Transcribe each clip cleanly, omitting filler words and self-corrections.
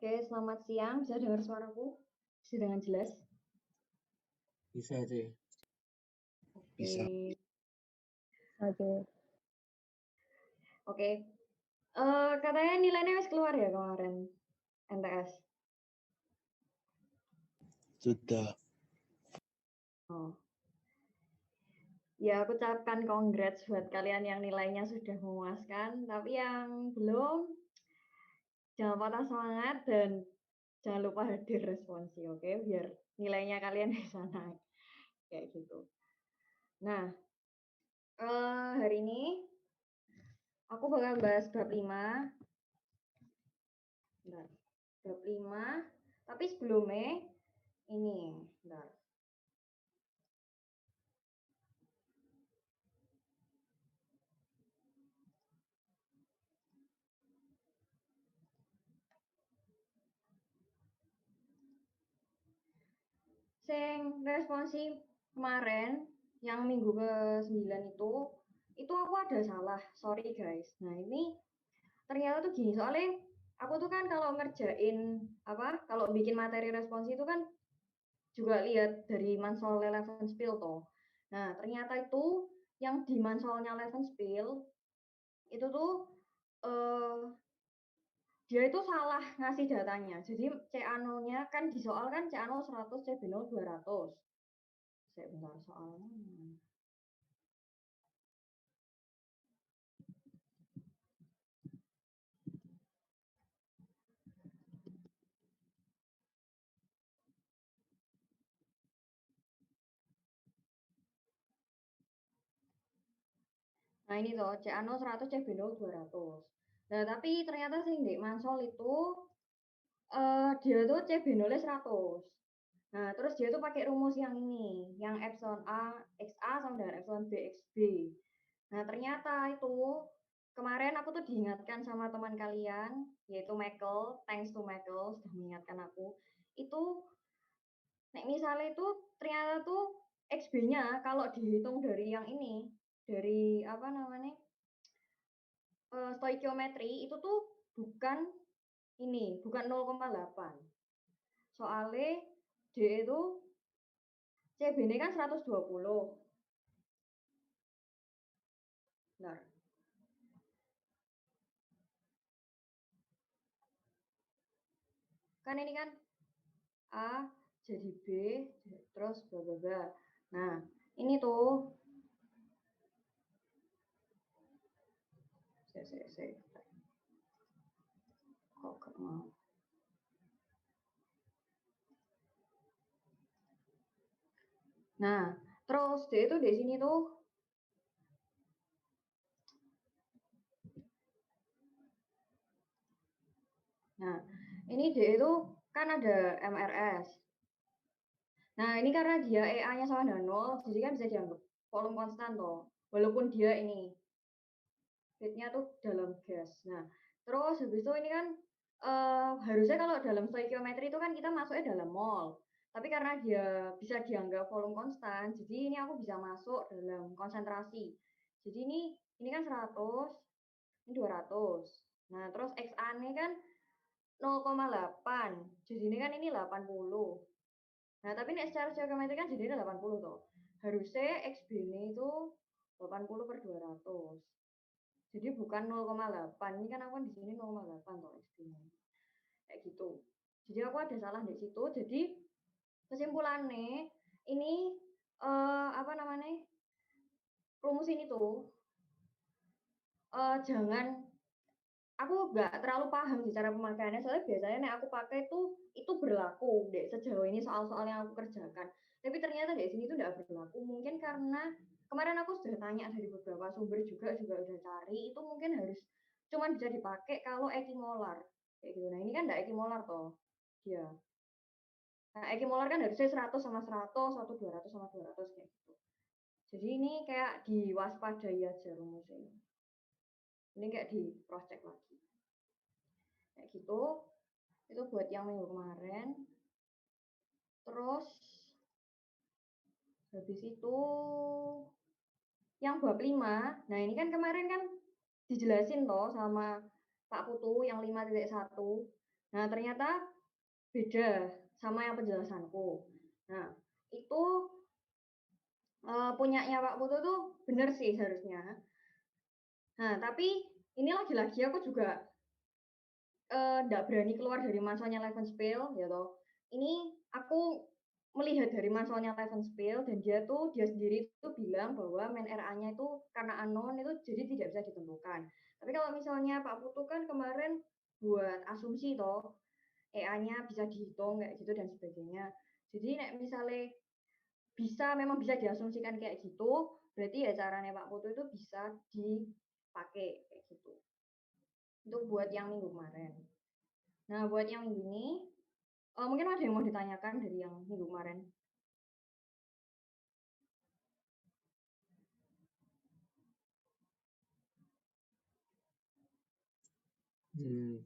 Oke, selamat siang. Bisa dengar suaraku? Bisa dengan jelas? Bisa sih. Bisa. Oke. Oke. Katanya nilainya wis keluar ya kemarin, MTS. Sudah. Oh. Ya, aku ucapkan congrats buat kalian yang nilainya sudah memuaskan. Tapi yang belum, jangan patah semangat dan jangan lupa hadir responsi, oke? Biar nilainya kalian bisa naik. Kayak gitu. Nah, hari ini aku bakal bahas bab 5. Bentar. Bab 5. Tapi sebelumnya, ini. Bentar. Sing responsi kemarin yang minggu ke-9 itu aku ada salah. Sorry guys. Nah, ini ternyata tuh gini, soalnya aku tuh kan kalau ngerjain kalau bikin materi responsi itu kan juga lihat dari Mansol Eleven Spill toh. Nah, ternyata itu yang di Mansolnya Eleven Spill itu tuh eh, dia itu salah ngasih datanya. Jadi CA0-nya kan di soal kan CA0 100, CB0 200. Sebentar soalnya. Nah ini toh, CA0 100, CB0 200. Nah tapi ternyata sih di Mansol itu dia tuh CB0 100. Nah terus dia tuh pakai rumus yang ini, yang epsilon A XA sama dengan epsilon B XB. Nah ternyata itu kemarin aku tuh diingatkan sama teman kalian, yaitu Michael, thanks to Michael sudah mengingatkan aku. Itu misalnya itu ternyata tuh XB-nya kalau dihitung dari yang ini, dari apa namanya? Stoikiometri itu tuh bukan ini, bukan 0,8. Soalnya D itu CB ini kan 120. Benar. Kan ini kan A jadi B terus bla bla bla. Nah, ini tuh saya kok gak mau. Nah, terus D itu di sini tuh nah, ini D itu kan ada MRS. Nah, ini karena dia EA-nya sama dengan 0, jadi kan bisa dianggap volume konstan toh. Walaupun dia ini fitnya tuh dalam gas. Nah, terus habis itu ini kan harusnya kalau dalam stoikiometri itu kan kita masuknya dalam mol. Tapi karena dia bisa dianggap volume konstan, jadi ini aku bisa masuk dalam konsentrasi. Jadi ini kan 100, ini 200. Nah, terus XA-nya kan 0,8. Jadi ini kan ini 80. Nah, tapi nih secara stoikiometri kan jadi 80 toh. Harusnya XB-nya itu 80 per 200. Jadi bukan 0,8. Ini kan aku kan di sini 0,8 toh XB-nya. Kayak gitu. Jadi aku ada salah di situ. Jadi kesimpulannya ini apa namanya? Rumus ini tuh jangan aku nggak terlalu paham sih cara pemakaiannya, soalnya biasanya nih aku pakai itu berlaku deh sejauh ini soal-soal yang aku kerjakan. Tapi ternyata di sini tuh nggak berlaku. Mungkin karena kemarin aku sudah tanya dari beberapa sumber juga udah cari, itu mungkin harus cuman bisa dipakai kalau ekimolar kayak gitu. Nah ini kan nggak ekimolar toh dia. Nah ekimolar kan harusnya 100 sama 100 atau 200 sama 200 kayak gitu. Jadi ini kayak diwaspadai aja rumusnya. Ini kayak di cross check lagi. Kayak gitu. Itu buat yang minggu kemarin. Terus habis itu yang bab 5. Nah, ini kan kemarin kan dijelasin toh sama Pak Putu yang 5.1. Nah, ternyata beda sama yang penjelasanku. Nah, itu punyanya Pak Putu tuh bener sih seharusnya. Nah, tapi ini lagi-lagi aku juga nggak berani keluar dari mansolnya Levenspiel ya toh. Ini aku melihat dari mansolnya Levenspiel dan dia sendiri itu bilang bahwa main RA-nya itu karena unknown itu jadi tidak bisa ditentukan. Tapi kalau misalnya Pak Putu kan kemarin buat asumsi toh EA-nya bisa dihitung kayak gitu dan sebagainya. Jadi misalnya memang bisa diasumsikan kayak gitu, berarti ya caranya Pak Putu itu bisa dipakai kayak gitu. Untuk buat yang minggu kemarin. Nah, buat yang minggu ini, mungkin ada yang mau ditanyakan dari yang minggu kemarin.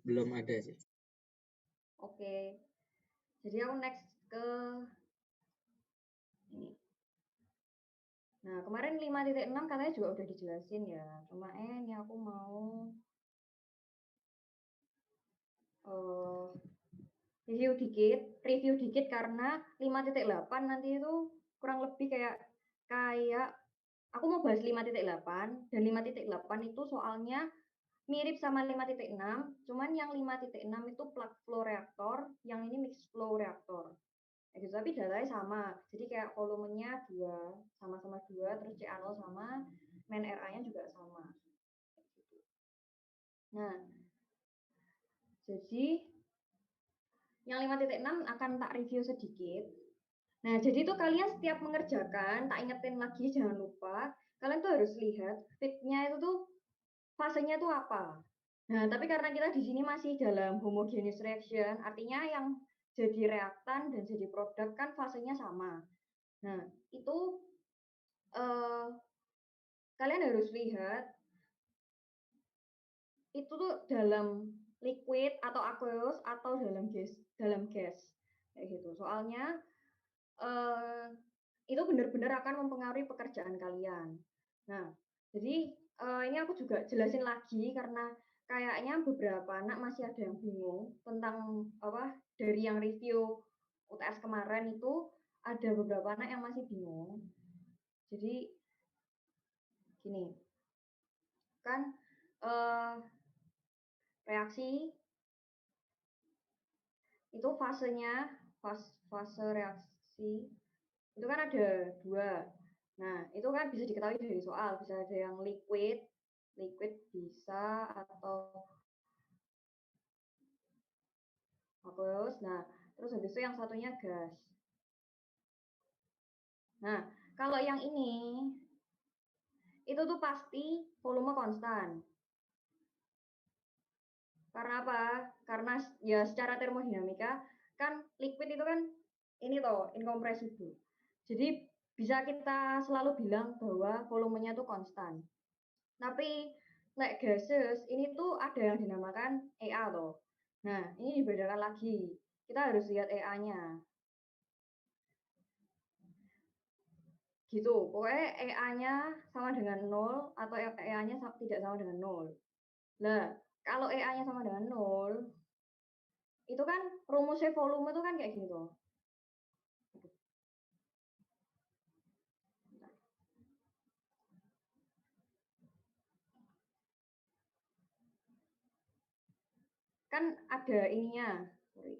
Belum ada sih. Oke. Jadi aku next ke ini. Nah, kemarin 5.6 katanya juga udah dijelasin ya. Cuma ini aku mau review dikit karena 5.8 nanti itu kurang lebih kayak aku mau bahas 5.8 dan 5.8 itu soalnya mirip sama 5.6, cuman yang 5.6 itu plug flow reaktor, yang ini mixed flow reaktor. Gitu, tapi datanya sama. Jadi kayak volumenya sama-sama 2, terus CA0 sama, main RA-nya juga sama. Nah, jadi yang 5.6 akan tak review sedikit. Nah, jadi tuh kalian setiap mengerjakan, tak ingetin lagi, jangan lupa, kalian tuh harus lihat fit-nya itu tuh fasenya tuh apa. Nah, tapi karena kita di sini masih dalam homogeneous reaction, artinya yang jadi reaktan dan jadi produk kan fasenya sama. Nah, itu kalian harus lihat itu tuh dalam liquid atau aqueous atau dalam gas kayak gitu. Soalnya itu benar-benar akan mempengaruhi pekerjaan kalian. Nah, jadi ini aku juga jelasin lagi karena kayaknya beberapa anak masih ada yang bingung tentang apa dari yang review UTS kemarin itu ada beberapa anak yang masih bingung. Jadi gini, kan reaksi itu fase reaksi itu kan ada 2. Nah, itu kan bisa diketahui dari soal, bisa ada yang liquid bisa atau aqueous. Nah, terus habis itu yang satunya gas. Nah, kalau yang ini itu tuh pasti volume konstan. Karena apa? Karena ya secara termodinamika kan liquid itu kan ini toh incompressible. Jadi bisa kita selalu bilang bahwa volumenya tuh konstan. Tapi like gases ini tuh ada yang dinamakan EA toh. Nah, ini dibedakan lagi. Kita harus lihat EA-nya. Gitu. Pokoknya EA-nya sama dengan 0 atau EA-nya tidak sama dengan 0. Nah, kalau EA-nya sama dengan 0, itu kan rumusnya volume itu kan kayak gini toh. Kan ada ininya. Sorry.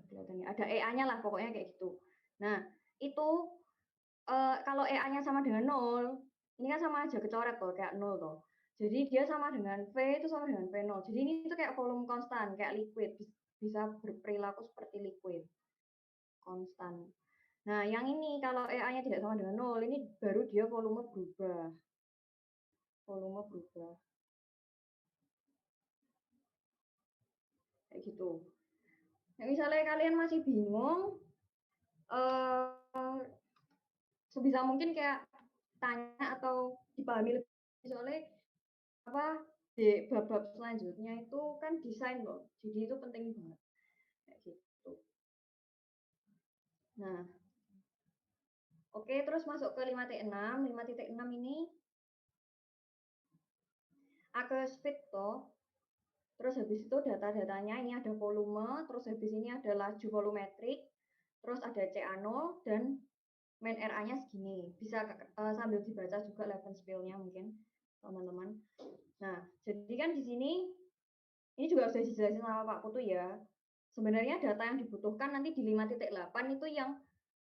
Kelihatannya ada EA-nya lah pokoknya kayak gitu. Nah, itu kalau EA-nya sama dengan 0, ini kan sama aja kecoret tuh kayak 0 tuh. Jadi dia sama dengan V itu sama dengan V0. Jadi ini tuh kayak volume konstan, kayak liquid, bisa berperilaku seperti liquid. Konstan. Nah, yang ini kalau EA-nya tidak sama dengan 0, ini baru dia volume berubah. Volume berubah. Kayak gitu. Nah, misalnya kalian masih bingung, sebisa mungkin kayak tanya atau dipahami lebih soalnya apa di bab-bab selanjutnya itu kan desain loh, jadi itu penting banget kayak gitu. Nah, oke, terus masuk ke 5.6. 5.6 ini aqueous fit toh. Terus habis itu data-datanya ini ada volume, terus habis ini ada laju volumetrik, terus ada CA0 dan main RA-nya segini. Bisa sambil dibaca juga level spill-nya mungkin teman-teman. Nah, jadi kan di sini ini juga sudah dijelasin sama Pak Putu ya. Sebenarnya data yang dibutuhkan nanti di 5.8 itu yang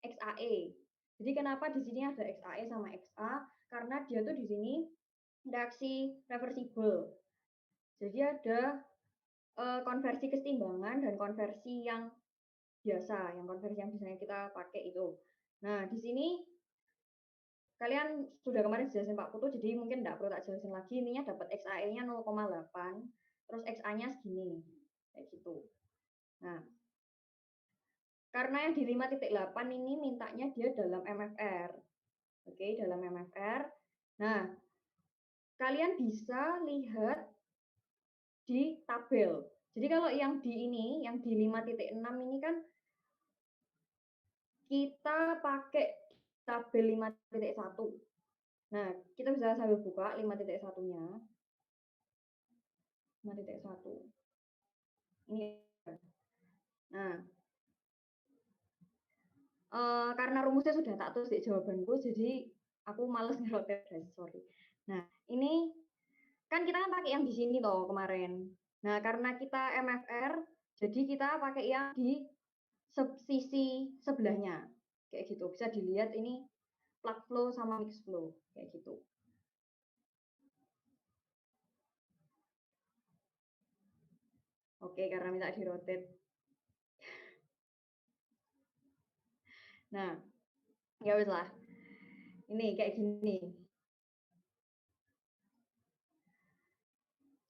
XAE. Jadi kenapa di sini ada XAE sama XA? Karena dia tuh di sini reaksi reversible. Jadi ada konversi kesetimbangan dan konversi yang biasa, yang konversi yang biasanya kita pakai itu. Nah, di sini kalian sudah kemarin jelasin Pak Putu, jadi mungkin enggak perlu tak jelasin lagi. Intinya dapat XAE-nya 0,8, terus XA-nya segini, kayak gitu. Nah, karena yang di 5.8 ini mintanya dia dalam MFR. Oke, dalam MFR. Nah, kalian bisa lihat di tabel. Jadi kalau yang di ini, yang di 5.6 ini kan kita pakai tabel 5.1. Nah, kita bisa sambil buka 5.1-nya. 5.1. Ini. Nah, karena rumusnya sudah tak tulis di jawabanku, jadi aku males ngerotet, guys, sorry. Nah, ini kan kita kan pakai yang di sini toh kemarin. Nah, karena kita MFR, jadi kita pakai yang di sisi sebelahnya. Kayak gitu. Bisa dilihat ini plug flow sama mix flow, kayak gitu. Oke, karena minta di-rotate. Nah, ya wis lah. Ini kayak gini.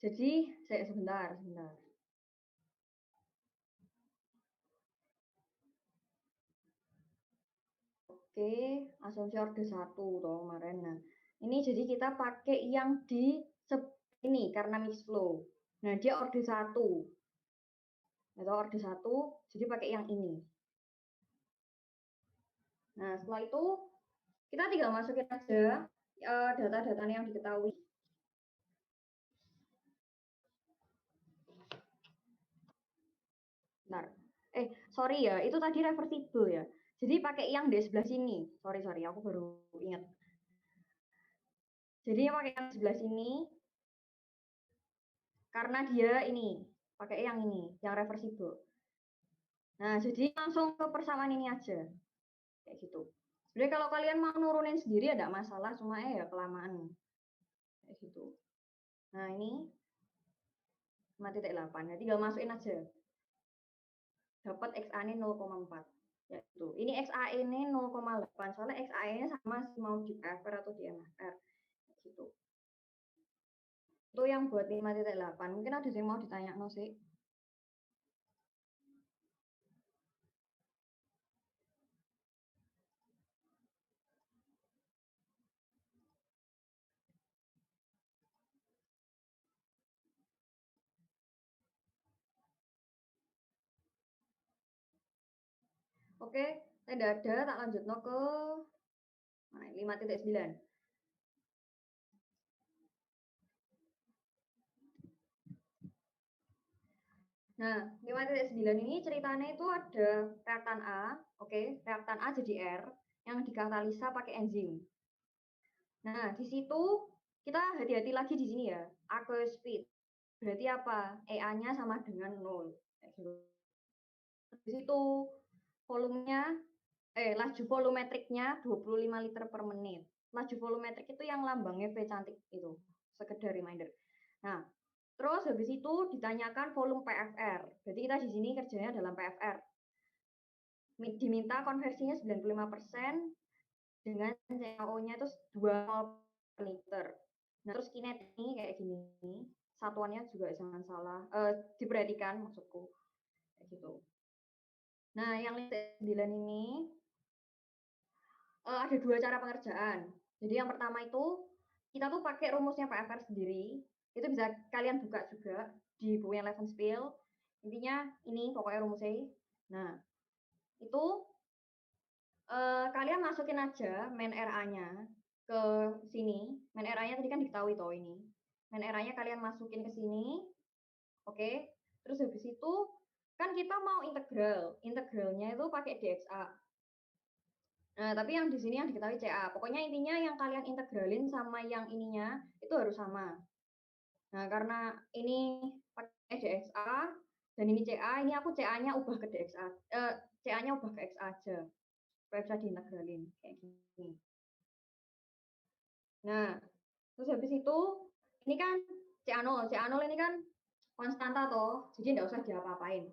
Jadi, saya sebentar. Oke, asumsi orde 1 toh kemarin. Nah, ini jadi kita pakai yang di ini karena mix flow. Nah, dia orde 1. Atau orde 1, jadi pakai yang ini. Nah, setelah itu kita tinggal masukin aja data-datanya yang diketahui. Bentar. Sorry ya, itu tadi reversible ya. Jadi pakai yang di sebelah sini. Sorry, aku baru ingat. Jadi pakai yang sebelah sini karena dia ini pakai yang ini, yang reversible. Nah, jadi langsung ke persamaan ini aja. Kayak gitu. Sebenarnya kalau kalian mau nurunin sendiri ya enggak masalah, cuma ya kelamaan. Kayak gitu. Nah, ini 5.8. Nah, tinggal masukin aja. Dapat XA-nya 0,4. Ya itu. Ini XA-nya 0,8. Soalnya XA-nya sama mau di PFR atau di MFR. Gitu. Itu yang buat 5.8. Mungkin ada yang mau ditanya no sih. Oke, tidak ada, tak lanjut no ke 5.9. Nah, 5.9 ini ceritanya itu ada reaktan A, oke, reaktan A jadi R, yang dikatalisa pakai enzim. Nah, di situ kita hati-hati lagi di sini ya, aqueous speed. Berarti apa? EA-nya sama dengan 0. Di situ volumenya, laju volumetriknya 25 liter per menit. Laju volumetrik itu yang lambangnya V cantik itu, sekedar reminder. Nah, terus habis itu ditanyakan volume PFR. Jadi kita di sini kerjanya dalam PFR. Diminta konversinya 95% dengan CaO-nya itu 2 per liter. Nah, terus kinetik ini kayak gini. Satuannya juga jangan salah. Diperhatikan maksudku. Kayak gitu. Nah, yang 9 ini ada 2 cara pengerjaan. Jadi yang pertama itu kita tuh pakai rumusnya PFR sendiri. Itu bisa kalian buka juga di bukunya Levenspiel. Intinya ini pokoknya rumusnya. Nah, itu kalian masukin aja main RA-nya ke sini. Main RA-nya tadi kan diketahui toh ini. Main RA-nya kalian masukin ke sini. Oke. Terus habis itu kan kita mau integral. Integralnya itu pakai dxa. Nah, tapi yang di sini yang diketahui CA. Pokoknya intinya yang kalian integralin sama yang ininya itu harus sama. Nah, karena ini pakai dxa dan ini CA, ini aku CA-nya ubah ke dxa. CA-nya ubah ke X aja. Supaya bisa diintegralin kayak gini. Nah, terus habis itu ini kan CA0. CA0 ini kan konstanta toh, jadi nggak usah diapa-apain.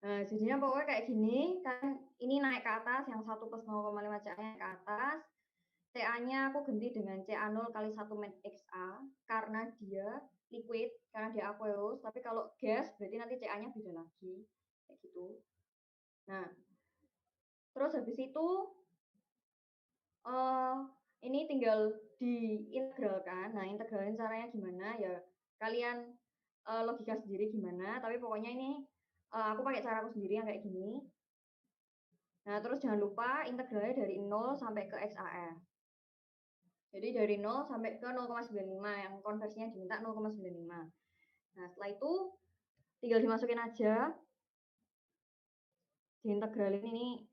Nah, jadinya pokoknya kayak gini, kan ini naik ke atas, yang 1 plus 0,5 CA-nya ke atas, CA-nya aku ganti dengan CA0 kali 1 min XA, karena dia liquid, karena dia aqueous, tapi kalau gas berarti nanti CA-nya beda lagi, kayak gitu. Nah, terus habis itu, ini tinggal diintegralkan. Nah, integralin caranya gimana, ya kalian logika sendiri gimana, tapi pokoknya ini aku pakai caraku sendiri yang kayak gini. Nah, terus jangan lupa integralnya dari 0 sampai ke XAR. Jadi dari 0 sampai ke 0,95 yang konversinya diminta 0,95. Nah, setelah itu tinggal dimasukin aja. Diintegralin ini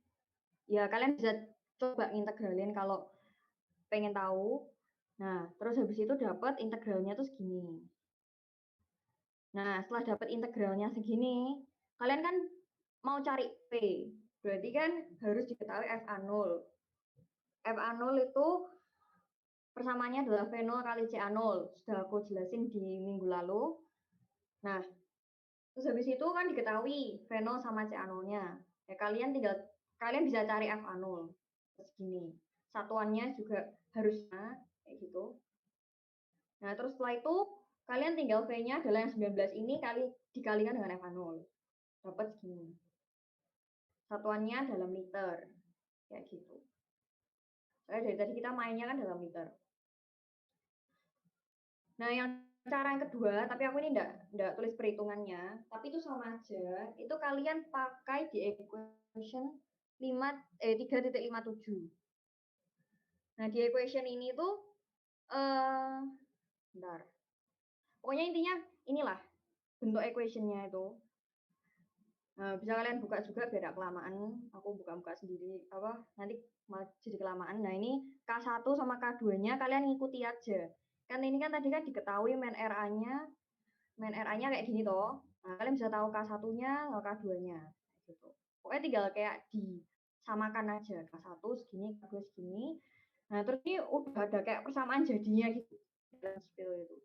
ya kalian bisa coba integralin kalau pengen tahu. Nah, terus habis itu dapat integralnya tuh segini. Nah, setelah dapat integralnya segini, kalian kan mau cari P. Berarti kan harus diketahui FA0. FA0 itu persamaannya adalah V0 kali CA0. Sudah aku jelasin di minggu lalu. Nah, terus habis itu kan diketahui V0 sama CA0-nya. Ya, kalian bisa cari FA0. Segini. Satuannya juga harusnya kayak gitu. Nah, terus setelah itu kalian tinggal V-nya adalah yang 19 ini dikalikan dengan FA0. Dapat segini. Satuannya dalam liter. Kayak gitu. Soalnya dari tadi kita mainnya kan dalam liter. Nah, yang cara yang kedua, tapi aku ini enggak tulis perhitungannya, tapi itu sama aja. Itu kalian pakai di equation 3.57. Nah, di equation ini tuh bentar. Pokoknya intinya inilah bentuk equation-nya itu. Nah, bisa kalian buka juga biar kelamaan. Aku buka-buka sendiri nanti malah jadi kelamaan. Nah, ini K1 sama K2-nya kalian ngikuti aja. Kan ini kan tadi kan diketahui main RA-nya kayak gini toh. Nah, kalian bisa tahu K1-nya, K2-nya gitu. Pokoknya tinggal kayak disamakan aja. K1 segini, K2 segini. Nah, terus ini udah ada kayak persamaan jadinya gitu. Dalam spill itu.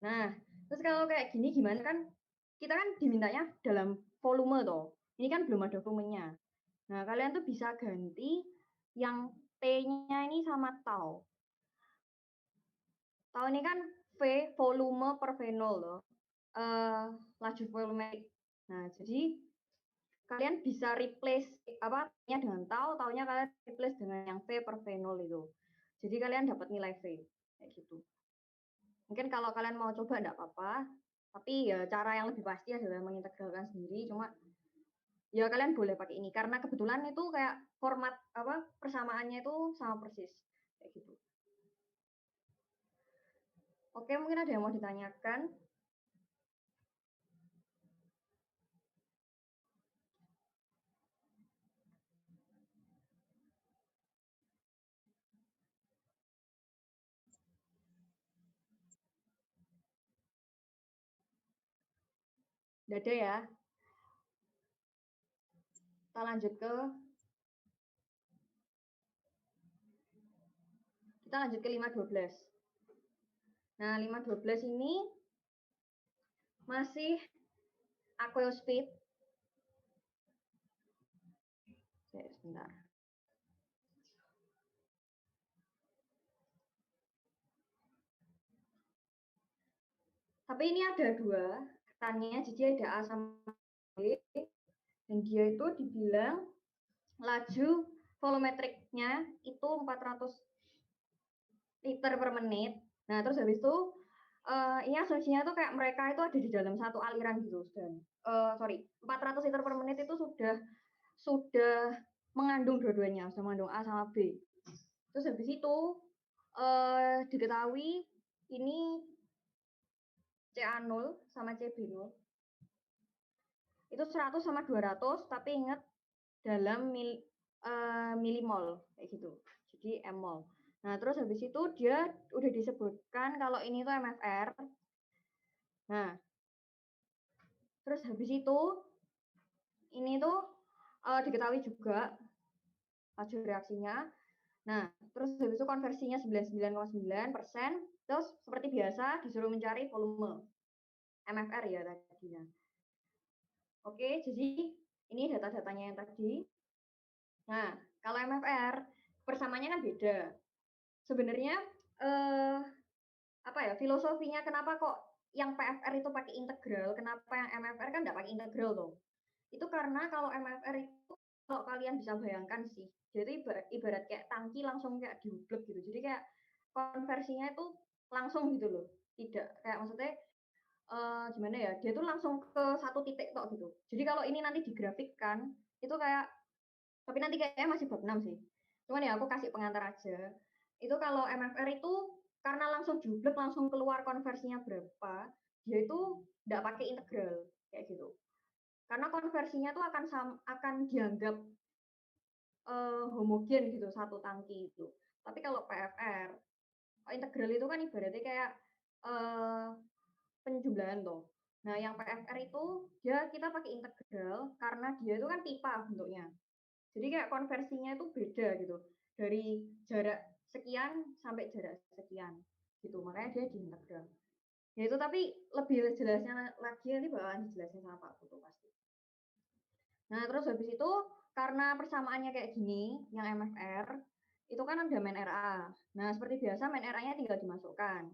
Nah, terus kalau kayak gini gimana kan kita kan dimintanya dalam volume toh. Ini kan belum ada volumenya. Nah, kalian tuh bisa ganti yang T-nya ini sama tau. Tau ini kan V volume per V0 loh. Laju volumetric. Nah, jadi kalian bisa replace nya dengan taunya kalian replace dengan yang V per V0 itu. Jadi kalian dapat nilai V kayak gitu. Mungkin kalau kalian mau coba enggak apa-apa, tapi ya cara yang lebih pasti adalah mengintegralkan sendiri. Cuma ya kalian boleh pakai ini karena kebetulan itu kayak format persamaannya itu sama persis kayak gitu. Oke, mungkin ada yang mau ditanyakan? Nggak ada ya? Kita lanjut ke 5.12. Nah, 5.12 ini masih aqueous speed. Sebentar. Tapi ini ada dua ketannya, jadi ada A sama B, dan dia itu dibilang laju volumetriknya itu 400 liter per menit. Nah, terus habis itu ini asumsinya tuh kayak mereka itu ada di dalam satu aliran gitu. Dan 400 liter per menit itu sudah mengandung dua-duanya, sudah mengandung A sama B. Terus habis itu diketahui ini CA0 sama CB0 itu 100 sama 200, tapi ingat dalam milimol kayak gitu. Jadi mmol. Nah, terus habis itu dia udah disebutkan kalau ini tuh MFR. Nah, terus habis itu ini tuh diketahui juga laju reaksinya. Nah, terus habis itu konversinya 99,9%. Terus seperti biasa disuruh mencari volume MFR ya tadinya. Oke, jadi ini data-datanya yang tadi. Nah, kalau MFR persamaannya kan beda. Sebenarnya apa ya, filosofinya kenapa kok yang PFR itu pakai integral, kenapa yang MFR kan nggak pakai integral tuh? Itu karena kalau MFR itu kalau kalian bisa bayangkan sih, jadi ibarat kayak tangki langsung kayak diublek gitu. Jadi kayak konversinya itu langsung gitu loh. Tidak kayak maksudnya gimana ya? Dia tuh langsung ke satu titik tok gitu. Jadi kalau ini nanti digrafikkan itu kayak, tapi nanti kayaknya masih bab 6 sih. Cuman ya aku kasih pengantar aja. Itu kalau MFR itu karena langsung jublek langsung keluar konversinya berapa, dia itu nggak pakai integral kayak gitu. Karena konversinya tuh akan dianggap homogen gitu satu tangki itu. Tapi kalau PFR integral itu kan ibaratnya kayak penjumlahan tuh. Nah, yang PFR itu dia kita pakai integral karena dia itu kan pipa bentuknya. Jadi kayak konversinya itu beda gitu. Dari jarak sekian sampai jarak sekian. Gitu. Makanya dia diintegral. Ya itu tapi lebih jelasnya lagi nanti bakalan dijelasin sama Pak Putu pasti. Nah, terus habis itu karena persamaannya kayak gini, yang MFR, itu kan ada main RA. Nah, seperti biasa main RA-nya tinggal dimasukkan.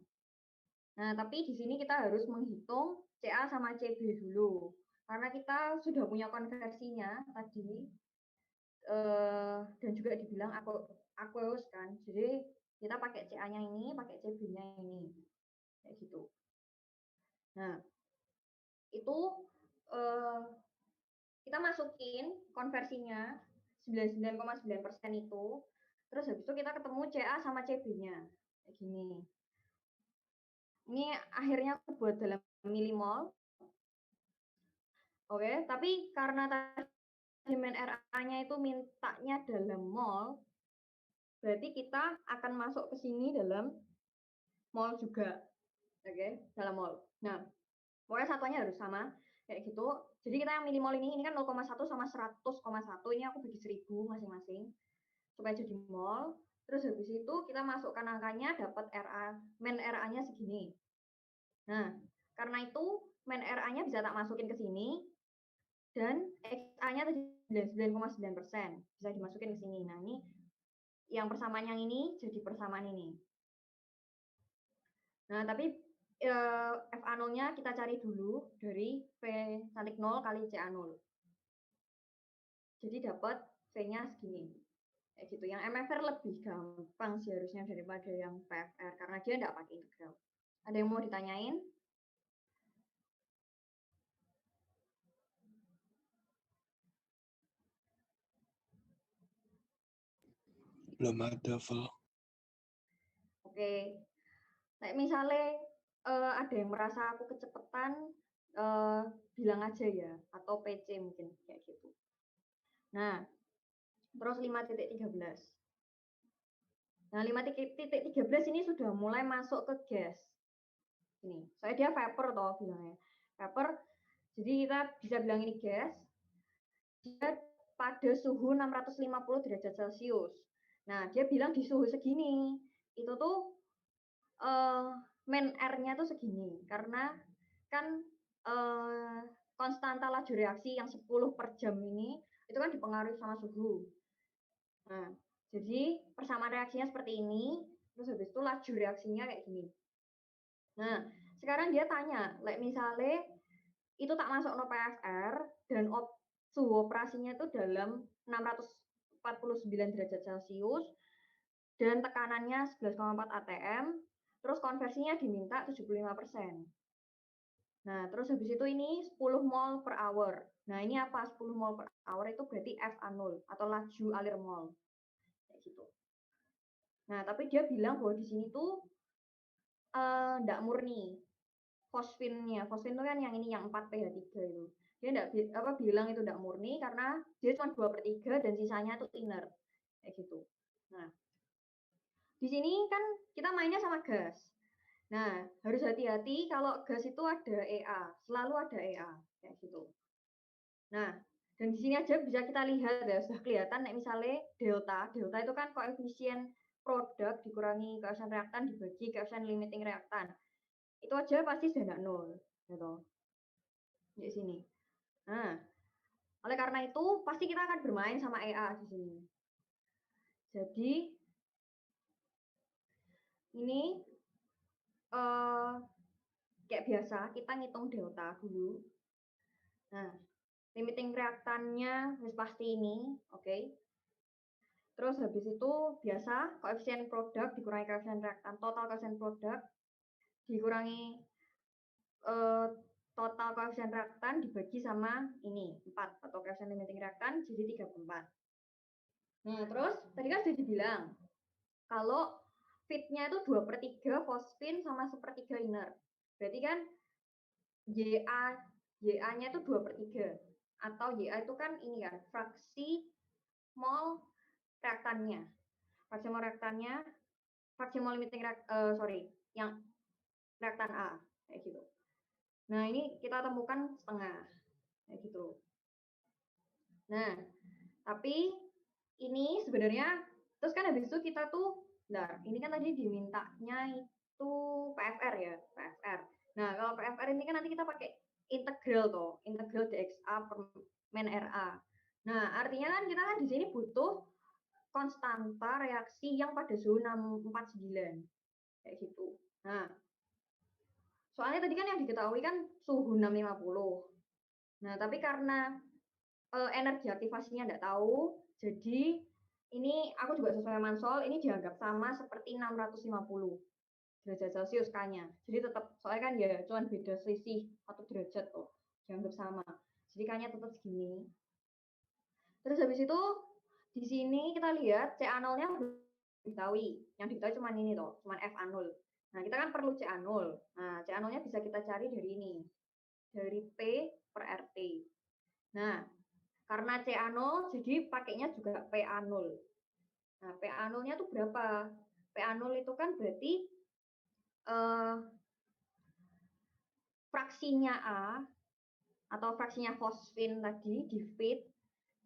Nah, tapi di sini kita harus menghitung CA sama CB dulu. Karena kita sudah punya konversinya tadi, dan juga dibilang aqueous kan. Jadi kita pakai CA-nya ini, pakai CB-nya ini. Kayak gitu. Nah, itu kita masukin konversinya 99,9% itu. Terus habis itu kita ketemu CA sama CB-nya. Kayak gini. Ini akhirnya aku buat dalam milimol. Oke, tapi karena tadi main RA-nya itu mintanya dalam mol, berarti kita akan masuk ke sini dalam mol juga. Oke, dalam mol. Nah, pokoknya satuannya harus sama kayak gitu. Jadi kita yang milimol ini kan 0,1 sama 100,1. Ini aku bagi 1000 masing-masing supaya jadi mol. Terus habis itu kita masukkan angkanya dapat RA, main RA-nya segini. Nah, karena itu main RA-nya bisa tak masukin ke sini dan XA-nya 99,9% bisa dimasukin ke sini. Nah, ini yang persamaan yang ini jadi persamaan ini. Nah, tapi FA0-nya kita cari dulu dari V salik 0 kali CA0. Jadi dapat V-nya segini. Kayak gitu. Yang MFR lebih gampang sih harusnya daripada yang PFR karena dia enggak pakai integral. Ada yang mau ditanyain? Belum ada full. Oke. Nah, misalnya ada yang merasa aku kecepatan, bilang aja ya, atau PC mungkin kayak gitu. Nah, terus 5.13. Nah, 5.13 ini sudah mulai masuk ke gas. Ini, saya dia vapor toh bilangnya. Vapor, jadi kita bisa bilang ini gas. Dia pada suhu 650 derajat Celcius. Nah, dia bilang di suhu segini, itu tuh main R-nya tuh segini. Karena kan konstanta laju reaksi yang 10 per jam ini, itu kan dipengaruhi sama suhu. Nah, jadi persamaan reaksinya seperti ini, terus habis itu laju reaksinya kayak gini. Nah, sekarang dia tanya, misalnya itu tak masuk no PFR dan suhu operasinya itu dalam 649 derajat Celcius dan tekanannya 11,4 atm, terus konversinya diminta 75%. Nah, terus habis itu ini 10 mol per hour. Nah, ini apa? 10 mol per hour itu berarti FA0 atau laju alir mol. Kayak gitu. Nah, tapi dia bilang bahwa di sini tuh enggak murni. fosfinnya. Fosfin itu kan yang ini, yang 4pH3 itu. Dia enggak bilang itu enggak murni karena dia cuma 2/3 dan sisanya itu inert. Kayak gitu. Nah, di sini kan kita mainnya sama gas. Nah, harus hati-hati kalau gas itu ada EA, selalu ada EA kayak gitu. Nah, dan di sini aja bisa kita lihat ya, sudah kelihatan misalnya delta. Delta itu kan koefisien produk dikurangi koefisien reaktan dibagi koefisien limiting reaktan. Itu aja pasti sudah enggak nol, gitu. Di sini. Nah, oleh karena itu pasti kita akan bermain sama EA di sini. Jadi ini kayak biasa kita ngitung delta dulu. Nah, limiting reaktannya pasti ini, oke. Terus habis itu biasa koefisien produk dikurangi koefisien reaktan, total koefisien produk dikurangi total koefisien reaktan dibagi sama ini 4 atau koefisien limiting reaktan jadi 3/4. Nah, terus tadi kan sudah dibilang kalau fitnya itu 2/3 fosfin sama 1/3 inert. Berarti kan YA-nya itu 2/3 atau YA itu kan ini kan fraksi mol reaktannya. Fraksi mol reaktannya, fraksi mol limiting yang reaktan A kayak gitu. Nah, ini kita temukan setengah kayak gitu. Nah, tapi ini sebenarnya terus kan habis itu kita tuh, nah ini kan tadi dimintanya itu PFR ya, PFR. Nah, kalau PFR ini kan nanti kita pakai integral toh, integral dxa per men RA. Nah, artinya kan kita kan di sini butuh konstanta reaksi yang pada suhu 649 kayak gitu. Nah, soalnya tadi kan yang diketahui kan suhu 650. Nah, tapi karena energi aktivasinya enggak tahu, jadi ini aku juga sesuai Mansol, ini dianggap sama seperti 650 derajat Celcius K-nya. Jadi tetap, soalnya kan ya cuma beda selisih 1 derajat tuh, dianggap sama. Jadi K-nya tetap segini. Terus habis itu di sini kita lihat CA0-nya diketahui. Yang diketahui cuma ini toh, cuma FA0. Nah, kita kan perlu CA0. Nah, CA0-nya bisa kita cari dari ini. Dari P per RT. Nah, karena CA0 jadi pakainya juga PA0. Nah, PA0-nya tuh berapa? PA0 itu kan berarti fraksinya A atau fraksinya fosfin tadi di fit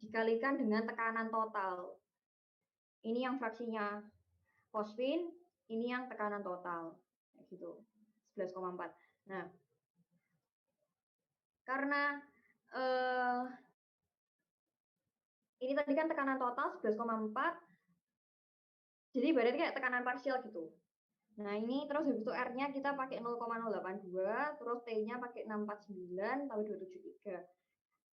dikalikan dengan tekanan total. Ini yang fraksinya fosfin, ini yang tekanan total. Kayak gitu. 11,4. Nah, karena ini tadi kan tekanan total 11,4. Jadi berarti kayak tekanan parsial gitu. Nah, ini terus habis itu R-nya kita pakai 0,082, terus T-nya pakai 649 tambah 273.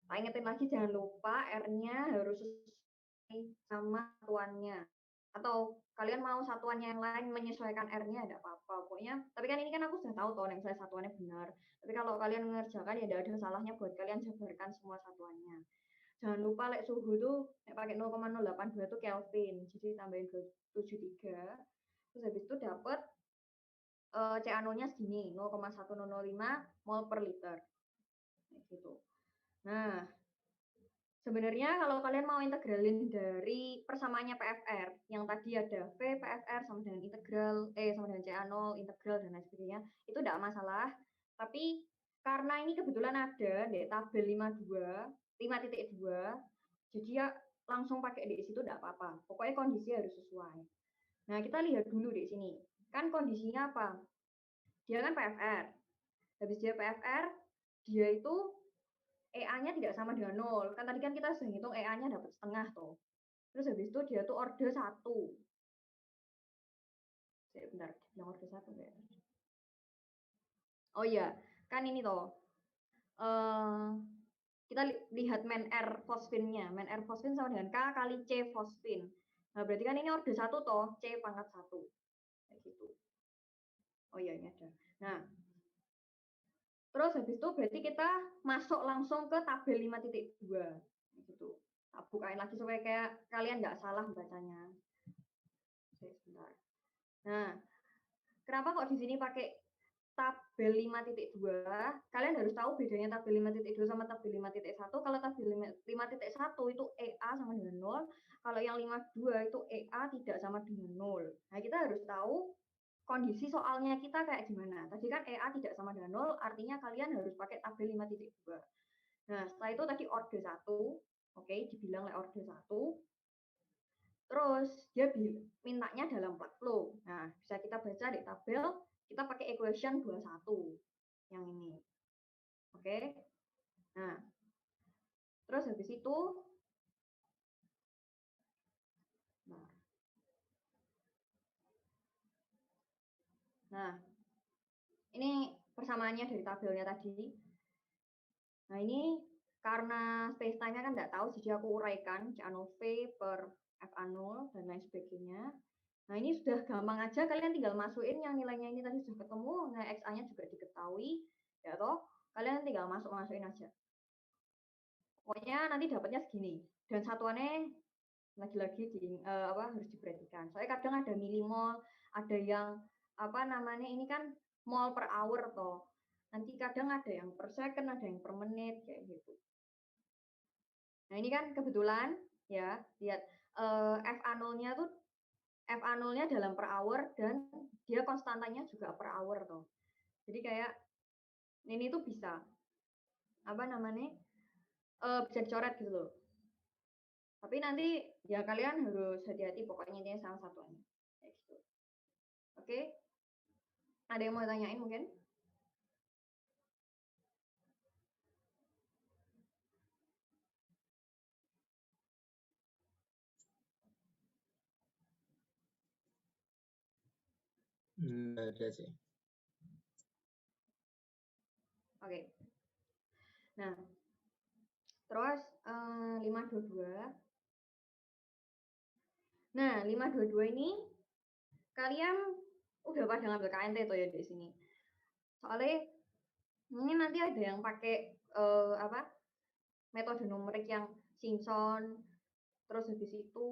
Tak ingetin lagi jangan lupa R-nya harus sesuai sama satuannya. Atau kalian mau satuannya yang lain menyesuaikan R-nya enggak apa-apa. Pokoknya, tapi kan ini kan aku sudah tahu toh misalnya satuannya benar. Tapi kalau kalian mengerjakan ya enggak ada salahnya buat kalian jabarkan semua satuannya. Jangan lupa suhu itu pakai 0,082 itu Kelvin. Jadi tambahin 273. Terus habis itu dapat CA0-nya segini, 0,1005 mol per liter. Gitu. Nah, sebenarnya kalau kalian mau integralin dari persamaannya PFR, yang tadi ada V PFR sama dengan integral, sama dengan CA0, integral, dan lain sebagainya, itu tidak masalah. Tapi karena ini kebetulan ada di tabel 5.2, jadi ya langsung pakai di situ tidak apa-apa. Pokoknya kondisi harus sesuai. Nah, kita lihat dulu di sini. Kan kondisinya apa? Dia kan PFR. Habis dia PFR, dia itu EA-nya tidak sama dengan 0. Kan tadi kan kita sudah hitung EA-nya dapat setengah toh. Terus habis itu dia tuh orde 1. Bentar, yang orde 1 enggak? Oh iya, kan ini toh. Kita lihat men R fosfinnya. Men R fosfin sama dengan K kali C fosfin. Nah, berarti kan ini orde 1 toh, C pangkat 1. Kayak gitu. Oh iya, ini ada. Nah, terus habis itu berarti kita masuk langsung ke tabel 5.2 gitu. Tak bukain lagi supaya kayak kalian nggak salah bacanya. Sebentar. Nah, kenapa kok di sini pakai tabel 5.2, kalian harus tahu bedanya tabel 5.2 sama tabel 5.1. Kalau tabel 5.1 itu EA sama dengan 0, kalau yang 5.2 itu EA tidak sama dengan 0. Nah, kita harus tahu kondisi soalnya kita kayak gimana. Tadi kan EA tidak sama dengan 0, artinya kalian harus pakai tabel 5.2. Nah, setelah itu tadi orde 1, oke, dibilang orde 1. Terus dia mintanya dalam plug flow. Nah, bisa kita baca di tabel, kita pakai equation 21 yang ini. Oke. Nah, terus habis itu Nah, ini persamaannya dari tabelnya tadi. Nah, ini karena space time-nya kan nggak tahu, jadi aku uraikan C0 V per FA0 dan lain sebagainya. Nah, ini sudah gampang aja, kalian tinggal masukin yang nilainya ini tadi sudah ketemu, nah XA-nya juga diketahui, ya toh, kalian tinggal masukin aja. Pokoknya nanti dapatnya segini. Dan satuannya lagi-lagi harus diperhatikan. Soalnya kadang ada milimol, ada yang ini kan mol per hour toh. Nanti kadang ada yang per second, ada yang per menit kayak gitu. Nah, ini kan kebetulan ya, lihat FA0-nya tuh FA0-nya dalam per hour dan dia konstantanya juga per hour toh. Jadi kayak ini tuh bisa bisa dicoret gitu loh. Tapi nanti ya kalian harus hati-hati, pokoknya ini salah satunya. Gitu. Oke? Ada yang mau tanyain mungkin? Nggak ada sih. Oke. Nah, terus 522. Nah, 522 ini kalian udah pada ngambil KNT tuh ya di sini. Soalnya ini nanti ada yang pakai metode numerik yang Simpson, terus habis itu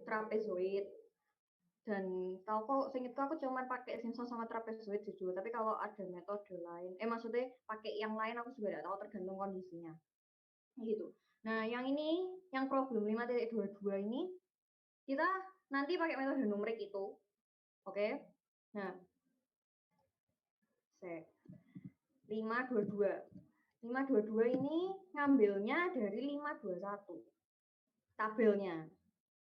trapezoid. Dan tahu kok seingetku aku cuma pakai Simpson sama trapezoid juga, tapi kalau ada metode lain, maksudnya pakai yang lain aku juga tidak tahu, tergantung kondisinya. Gitu. Nah, yang ini, yang problem 5.22 ini kita nanti pakai metode numerik itu. Oke. Nah, 522. 522 ini ngambilnya dari 521 tabelnya.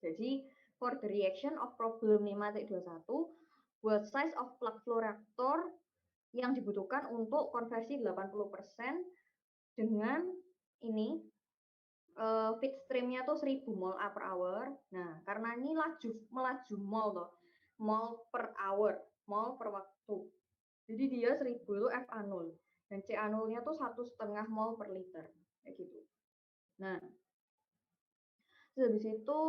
Jadi for the reaction of problem 5.21, what size of plug flow reactor yang dibutuhkan untuk konversi 80% dengan ini feed streamnya tuh 1000 mol per hour. Nah, karena ini melaju mol loh, mol per hour, mol per waktu. Jadi dia 1000 itu FA0 dan CA0-nya tuh 1,5 mol per liter kayak gitu. Nah, habis itu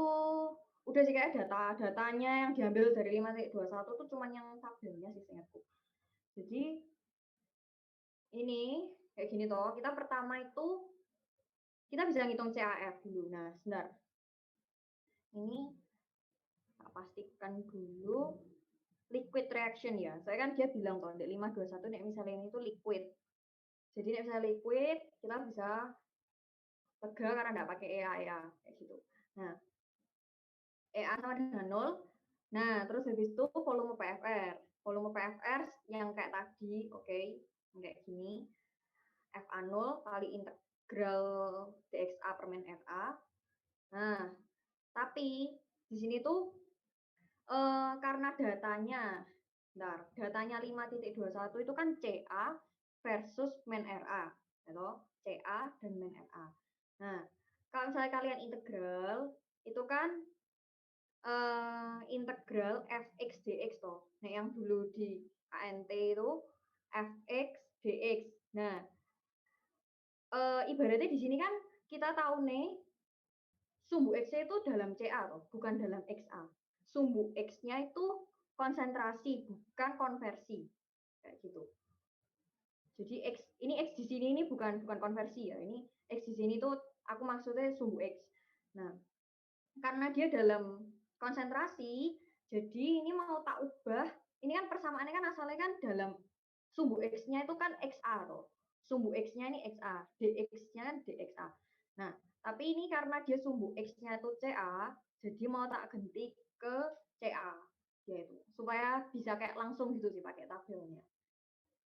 udah sih kayak datanya yang diambil dari 5.21 tuh cuman yang tabelnya sih seingatku. Jadi ini kayak gini toh, kita pertama itu kita bisa ngitung CAF dulu. Nah, sebentar. Ini tak pastikan dulu liquid reaction ya. Saya kan dia bilang toh, di 521 nek misalnya ini tuh liquid. Jadi nek misalnya liquid, kita bisa lega karena enggak pakai EA ya, kayak gitu. Nah, EA sama dengan 0. Nah, terus habis itu volume PFR. Volume PFR yang kayak tadi, oke, kayak gini. FA0 kali integral dXA per min RA. Nah, tapi di sini tuh karena datanya 5.21 itu kan CA versus min RA, gitu. CA dan min RA. Nah, kalau misalnya kalian integral, itu kan integral fx dx toh. Nah, yang dulu di KNT itu fx dx. Nah, ibaratnya di sini kan kita tahu nih sumbu X itu dalam CA toh, bukan dalam XA. Sumbu X-nya itu konsentrasi, bukan konversi. Kayak gitu. Jadi X di sini ini bukan konversi ya. Ini X di sini tuh aku maksudnya sumbu X. Nah, karena dia dalam konsentrasi, jadi ini mau tak ubah. Ini kan persamaannya kan asalnya kan dalam sumbu X-nya itu kan XA loh. Sumbu X-nya ini XA, DX-nya kan DXA. Nah, tapi ini karena dia sumbu X-nya itu CA, jadi mau tak ganti ke CA, yaitu supaya bisa kayak langsung gitu sih pakai tabelnya.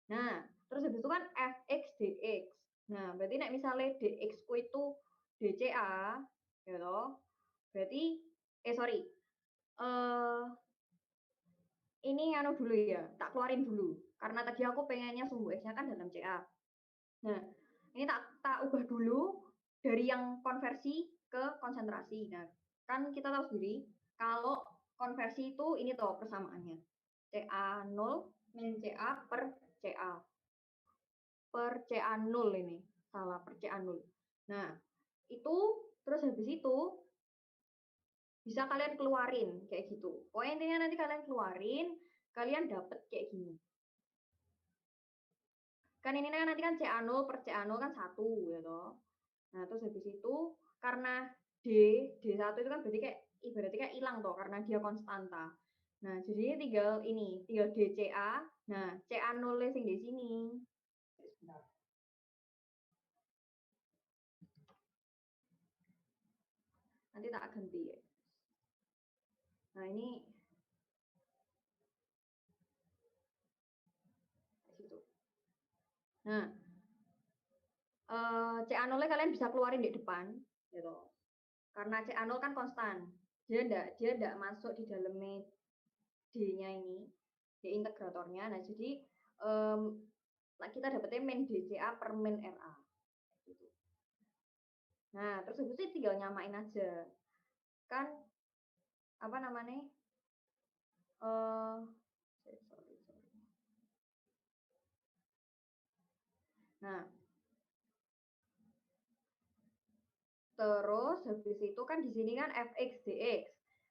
Nah, terus habis itu kan Fx dx. Nah, berarti nek misalnya dx ku itu dca, ya toh. Berarti sorry. Ini anu dulu ya, tak keluarin dulu. Karena tadi aku pengennya sumbu X-nya kan dalam CA. Nah, ini tak ubah dulu dari yang konversi ke konsentrasi. Nah, kan kita tahu sendiri kalau konversi itu ini toh persamaannya. CA0 min CA per CA. Per CA0 ini. Salah, per CA0. Nah, itu terus habis itu bisa kalian keluarin kayak gitu. Pokoknya intinya nanti kalian keluarin, kalian dapet kayak gini. Kan ini kan nanti kan CA0 per CA0 kan 1 ya toh. Nah, terus habis itu karena D1 itu kan berarti kayak ibaratnya kayak hilang toh karena dia konstanta. Nah, jadi tinggal DCA. Nah, CA0 sing di sini. Nanti tak ganti ya. Nah, ini situ. Nah, CA0 kalian bisa keluarin di depan gitu. Karena CA0 kan konstan. Dia enggak masuk di dalamnya D-nya ini, D integratornya. Nah, jadi kita dapetnya min DCA per min RA. Gitu. Nah, terus habis itu tinggal nyamain aja. Kan apa namanya? Nah, terus habis itu kan di sini kan Fx dx.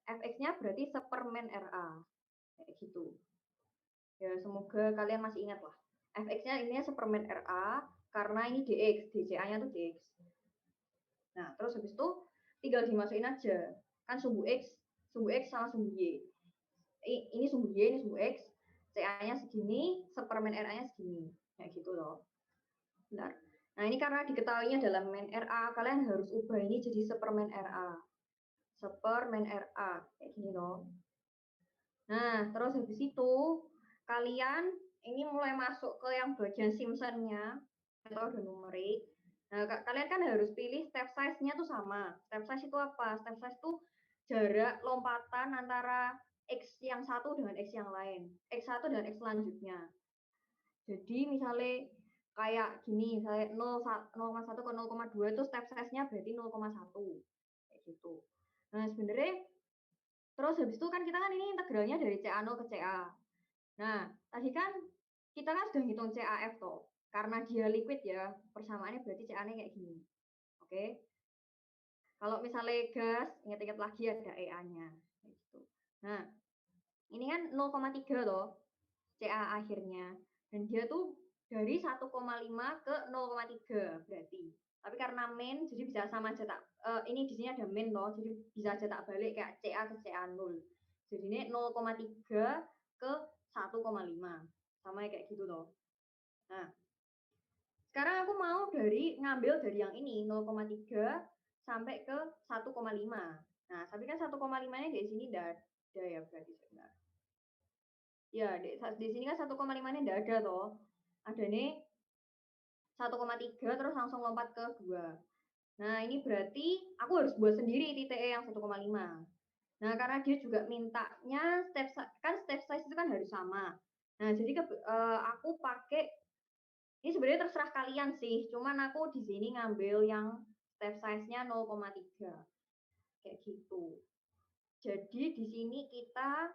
Fx-nya berarti sepermen RA. Kayak gitu. Ya, semoga kalian masih ingat lah. Fx-nya ini sepermen RA karena ini dx, dca-nya tuh dx. Nah, terus habis itu tinggal dimasukin aja. Kan sumbu x sama sumbu y. Ini sumbu y, ini sumbu x. CA-nya segini, sepermen RA-nya segini. Kayak gitu loh. Bentar. Nah, ini karena diketahuinya dalam men RA, kalian harus ubah ini jadi sepermen RA. Sepermen RA, kayak gini loh. Nah, terus habis itu, kalian ini mulai masuk ke yang bagian Simpson-nya, metode numerik. Nah, kalian kan harus pilih step size-nya tuh sama. Step size itu apa? Step size itu jarak lompatan antara X yang satu dengan X yang lain. X1 dan X selanjutnya. Jadi misalnya kayak gini, misalnya 0,1 ke 0,2 itu step size-nya berarti 0,1. Kayak gitu. Nah, sebenarnya terus habis itu kan kita kan ini integralnya dari CA0 ke CA. Nah, tadi kan kita kan sudah hitung CAF toh. Karena dia liquid ya, persamaannya berarti CA-nya kayak gini. Oke. Kalau misalnya gas, ingat-ingat lagi ada EA-nya. Gitu. Nah, ini kan 0,3 loh CA akhirnya. Dan dia tuh dari 1,5 ke 0,3 berarti. Tapi karena min, jadi bisa sama aja tak. Ini di sini ada min loh, jadi bisa aja tak balik kayak CA ke CA0. Jadi ini 0,3 ke 1,5. Sama kayak gitu loh. Nah, sekarang aku mau ngambil dari yang ini 0,3 sampai ke 1,5. Nah, tapi kan 1,5-nya di sini enggak ada ya berarti sebentar. Ya, di sini kan 1,5-nya enggak ada toh. Ada nih 1,3 terus langsung lompat ke 2. Nah, ini berarti aku harus buat sendiri titik E yang 1,5. Nah, karena dia juga mintanya step size itu kan harus sama. Nah, jadi aku pakai ini sebenarnya terserah kalian sih, cuman aku di sini ngambil yang step size-nya 0,3. Kayak gitu. Jadi di sini kita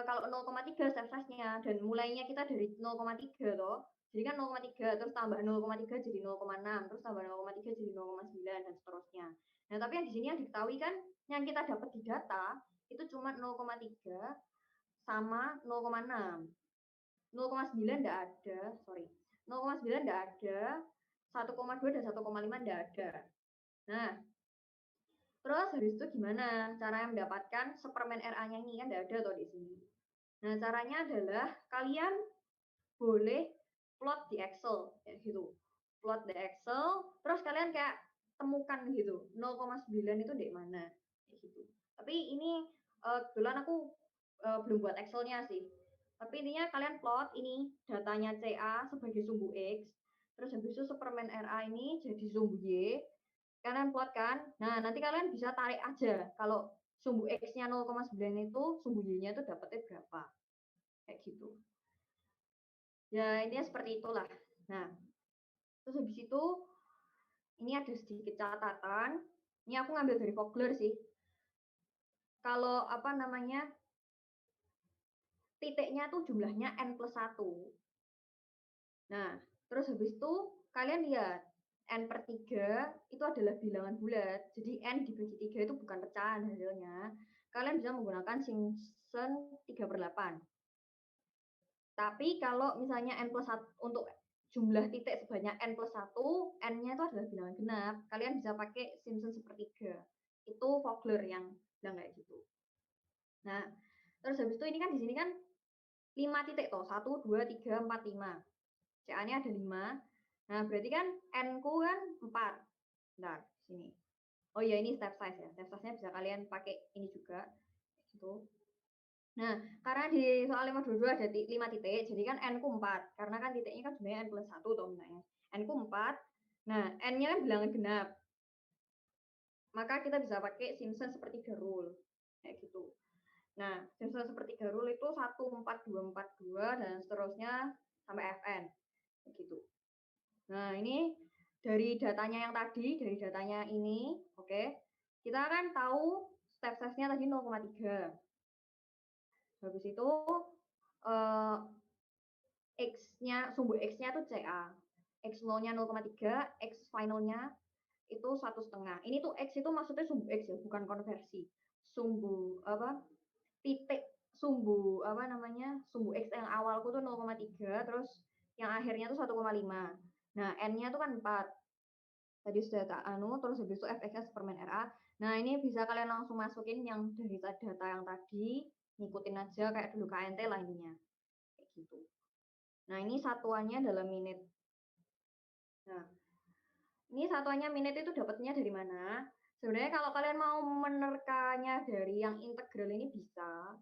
kalau 0,3 step size-nya dan mulainya kita dari 0,3 loh. Jadi kan 0,3 terus tambah 0,3 jadi 0,6, terus tambah 0,3 jadi 0,9 dan seterusnya. Nah, tapi yang di sini yang diketahui kan yang kita dapat di data itu cuma 0,3 sama 0,6. 0,9 enggak ada, sorry. 0,9 enggak ada, 1,2 dan 1,5 enggak ada. Nah, terus habis itu gimana cara mendapatkan sepermen RA-nya ini kan enggak ada tuh di sini. Nah, caranya adalah kalian boleh plot di Excel kayak gitu. Plot di Excel, terus kalian kayak temukan gitu 0,9 itu di mana kayak gitu. Tapi ini kebetulan aku belum buat Excel-nya sih. Tapi intinya kalian plot ini datanya CA sebagai sumbu X, terus habis itu Superman RA ini jadi sumbu Y. Kalian plot kan? Nah, nanti kalian bisa tarik aja kalau sumbu X-nya 0,9 itu sumbu Y-nya itu dapetnya berapa. Kayak gitu. Ya, intinya seperti itulah. Nah, terus habis itu ini ada sedikit catatan. Ini aku ngambil dari Vogler sih. Kalau apa namanya, titiknya tuh jumlahnya n+1. Nah, terus habis itu kalian lihat n/3 itu adalah bilangan bulat. Jadi n dibagi 3 itu bukan pecahan hasilnya. Kalian bisa menggunakan Simpson 3/8. Tapi kalau misalnya n+1 untuk jumlah titik sebanyak n+1, n-nya itu adalah bilangan genap. Kalian bisa pakai Simpson 1/3. Itu Vogler yang bilang kayak gitu. Nah, terus habis itu ini kan di sini kan 5 titik toh. 1, 2, 3, 4, 5. CA-nya ada 5. Nah, berarti kan N-ku kan 4. Bentar, sini. Oh iya, ini step size ya. Step size-nya bisa kalian pakai ini juga. Gitu. Nah, karena di soal 522 ada 5 titik, jadi kan N-ku 4. Karena kan titiknya kan sebenarnya N+1 toh misalnya. N-ku 4. Nah, N-nya kan bilangan genap. Maka kita bisa pakai Simpson 1/3 rule. Kayak gitu. Nah, Simpson 1/3 rule itu 1, 4, 2, 4, 2, dan seterusnya sampai Fn. Kayak gitu. Nah, ini dari datanya yang tadi, dari datanya ini, oke. Kita kan tahu step size-nya tadi 0,3. Habis itu X-nya, sumbu X-nya itu CA. X0-nya 0,3, X final-nya itu 1,5. Ini tuh X itu maksudnya sumbu X ya, bukan konversi. Sumbu apa? Titik sumbu apa namanya? Sumbu X yang awalku tuh 0,3, terus yang akhirnya tuh 1,5. Nah, N-nya tuh kan 4. Tadi sudah tak terus habis itu fx-nya Superman RA. Nah, ini bisa kalian langsung masukin yang dari data yang tadi, ngikutin aja kayak dulu KNT lah ininya. Kayak gitu. Nah, ini satuannya dalam menit. Nah, ini satuannya menit itu dapatnya dari mana? Sebenarnya kalau kalian mau menerkanya dari yang integral ini bisa.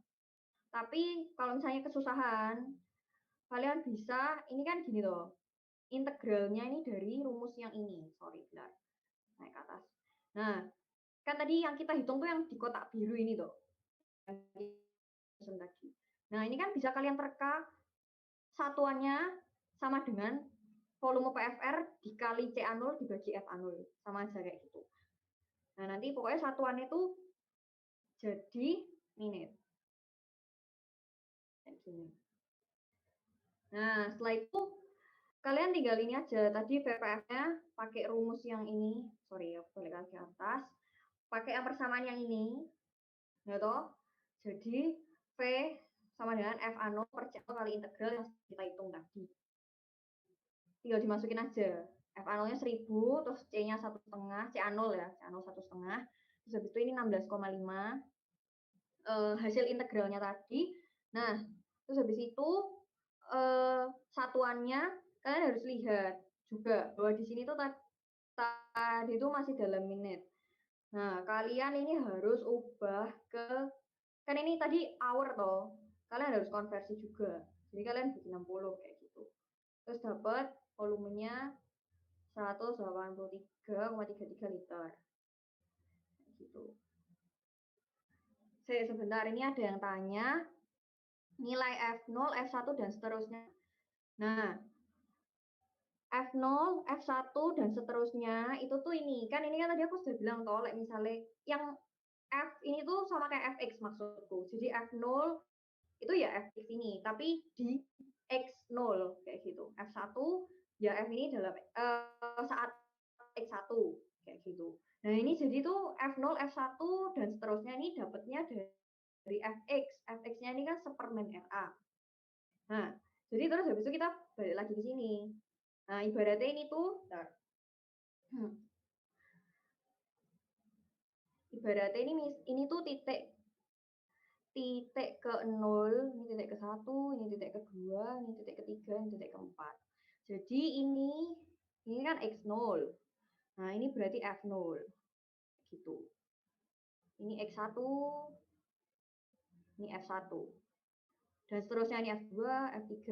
Tapi kalau misalnya kesusahan, kalian bisa, ini kan gini loh. Integralnya ini dari rumus yang ini. Sorry, bentar. Naik ke atas. Nah, kan tadi yang kita hitung tuh yang di kotak biru ini tuh. Nah, ini kan bisa kalian terka satuannya sama dengan volume PFR dikali CA0 dibagi FA0. Sama aja kayak gitu. Nah, nanti pokoknya satuannya itu jadi menit. Nah, setelah itu kalian tinggal ini aja. Tadi VPF-nya pakai rumus yang ini. Sorry ya, balik lagi ke atas. Pakai yang persamaan yang ini. Ya toh? Jadi V sama dengan FA0 per C0 kali integral yang kita hitung tadi. Tinggal dimasukin aja. FA0-nya 1000, terus C-nya 1,5, CA0 ya, CA0 1,5. Terus habis itu ini 16,5. Hasil integralnya tadi. Nah, terus habis itu satuannya kalian harus lihat juga bahwa di sini tuh tadi itu masih dalam menit. Nah, kalian ini harus ubah ke, kan ini tadi hour toh, kalian harus konversi juga. Jadi kalian bikin 60 kayak gitu. Terus dapat volumenya 183,33 liter. Gitu. Sebentar, ini ada yang tanya nilai F0, F1 dan seterusnya. Nah, F0, F1 dan seterusnya itu tuh ini. Kan ini kan tadi aku sudah bilang toh, like misalnya yang F ini tuh sama kayak Fx maksudku. Jadi F0 itu ya Fx ini, tapi di X0 kayak gitu. F1 ya F ini dalam saat X1 kayak gitu. Nah, ini jadi tuh F0, F1 dan seterusnya ini dapatnya dari Fx. Fx-nya ini kan Superman RA. Nah, jadi terus habis itu kita balik lagi di sini. Nah, ibaratnya ini tuh, ibaratnya ini tuh titik titik ke-0, ini titik ke-1, ini titik ke-2, ini titik ke-3, ini titik ke-4. Jadi ini kan X0. Nah, ini berarti F0. Gitu. Ini X1, ini F1. Dan seterusnya ini F2, F3,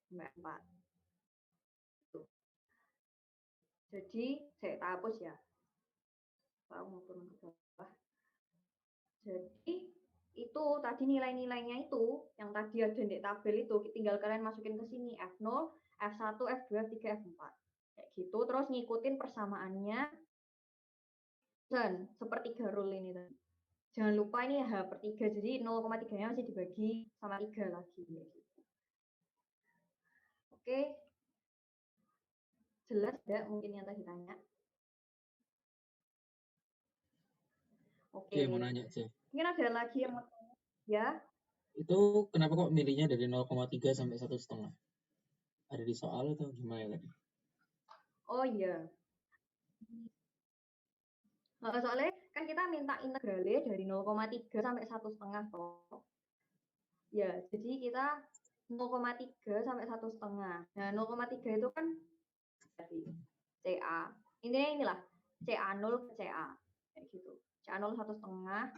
sampai F4. Gitu. Jadi, saya hapus ya. Aku mau turun ke bawah. Jadi, itu tadi nilai-nilainya itu, yang tadi ada di tabel itu, tinggal kalian masukin ke sini. F0, F1, F2, F3, F4. Kayak gitu, terus ngikutin persamaannya. Dan sepertiga rule ini tadi. Jangan lupa ini H per 3, jadi 0,3-nya masih dibagi sama 3 lagi. Gitu. Oke. Jelas tidak mungkin yang tadi tanya? Oke. Mau nanya, C. Mungkin ada lagi yang mau tanya? Ya? Itu kenapa kok milihnya dari 0,3 sampai 1,5? Ada di soal atau gimana tadi? Oh iya. Soalnya kan kita minta integralnya dari 0,3 sampai 1,5 toh. Ya, jadi kita 0,3 sampai 1,5. Nah, 0,3 itu kan dari CA. Intinya inilah, CA0 ke CA. Kayak gitu. CA0 1,5,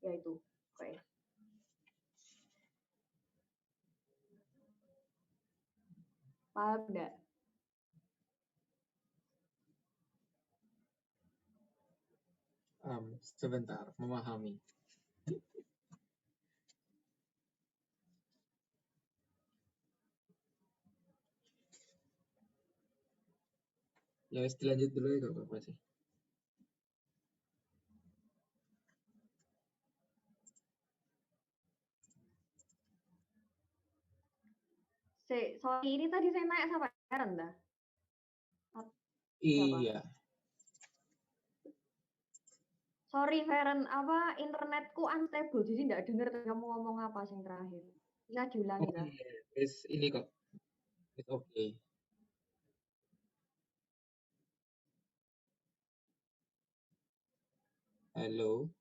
yaitu. Oke. Paham enggak? Sebentar, memahami. Ya, lanjut dulu ya, gak apa-apa sih. Sorry, ini tadi saya naik sama Aaron dah. Iya. Sorry, Feren, apa internetku unstable, jadi nggak dengar kamu ngomong apa sing terakhir. Bisa diulangi lah. Ini kok. It's okay. Halo.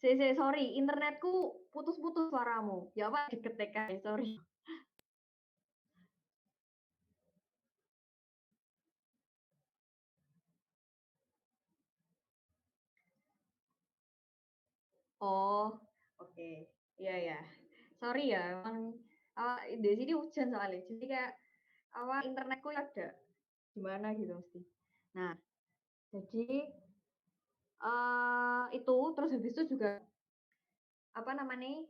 Sorry, internetku putus-putus suaramu. Ya apa diketek aja, sorry. Oh, oke. Iya ya. Sorry ya, emang di sini hujan soalnya. Jadi kayak internetku ada gimana gitu mesti. Nah, jadi itu terus habis itu juga apa namanya?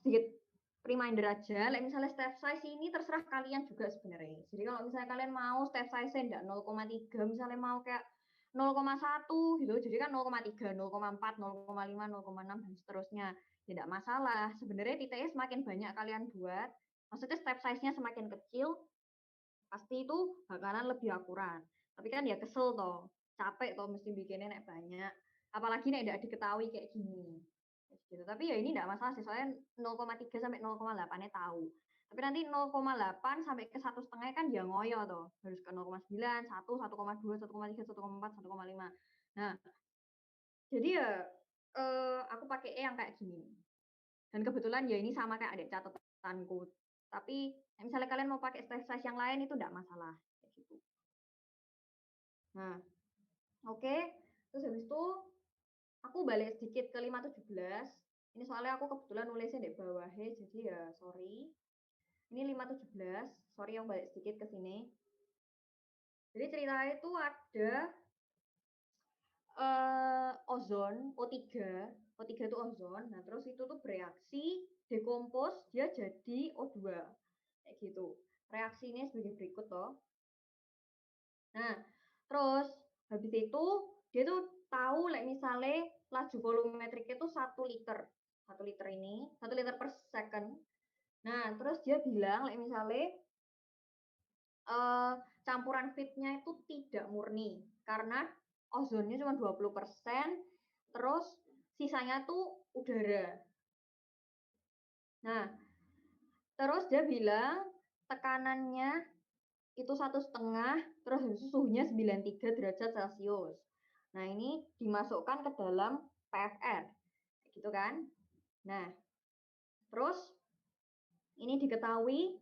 Sedikit reminder aja, misalnya step size ini terserah kalian juga sebenarnya. Jadi kalau misalnya kalian mau step size enggak 0,3, misalnya mau kayak 0,1 gitu, jadi kan 0,3, 0,4, 0,5, 0,6 dan seterusnya. Tidak masalah. Sebenarnya titiknya semakin banyak kalian buat, maksudnya step size-nya semakin kecil, pasti itu bakalan lebih akurat. Tapi kan ya kesel toh, capek toh mesti bikinnya nek banyak. Apalagi nek tidak diketahui kayak gini. Gitu. Tapi ya ini tidak masalah sih, soalnya 0,3 sampai 0,8-nya tahu. Tapi nanti 0,8 sampai ke 1,5 kan ya ngoyo toh. Harus ke 0,9, 1, 1,2, 1,3, 1,4, 1,5. Nah, jadi ya aku pakai yang kayak gini. Dan kebetulan ya ini sama kayak adik catatanku. Tapi misalnya kalian mau pakai size yang lain itu tidak masalah. Kayak gitu. Nah, oke. Terus habis itu aku balik sedikit ke 517. Ini soalnya aku kebetulan nulisnya di bawahnya, jadi ya sorry. Ini 517, sorry yang balik sedikit ke sini. Jadi ceritanya itu ada ozon, O3. O3 itu ozon, nah terus itu tuh bereaksi, dekompos, dia jadi O2. Kayak gitu. Reaksinya sebagai berikut toh. Nah, terus habis itu dia tuh tahu misalnya laju volumetriknya itu 1 liter. 1 liter ini, 1 liter per second. Nah, terus dia bilang misalnya campuran feednya itu tidak murni karena ozonnya cuma 20%, terus sisanya tuh udara. Nah, terus dia bilang tekanannya itu 1,5, terus habis itu suhunya 93 derajat Celcius. Nah, ini dimasukkan ke dalam PFR, gitu kan? Nah, terus ini diketahui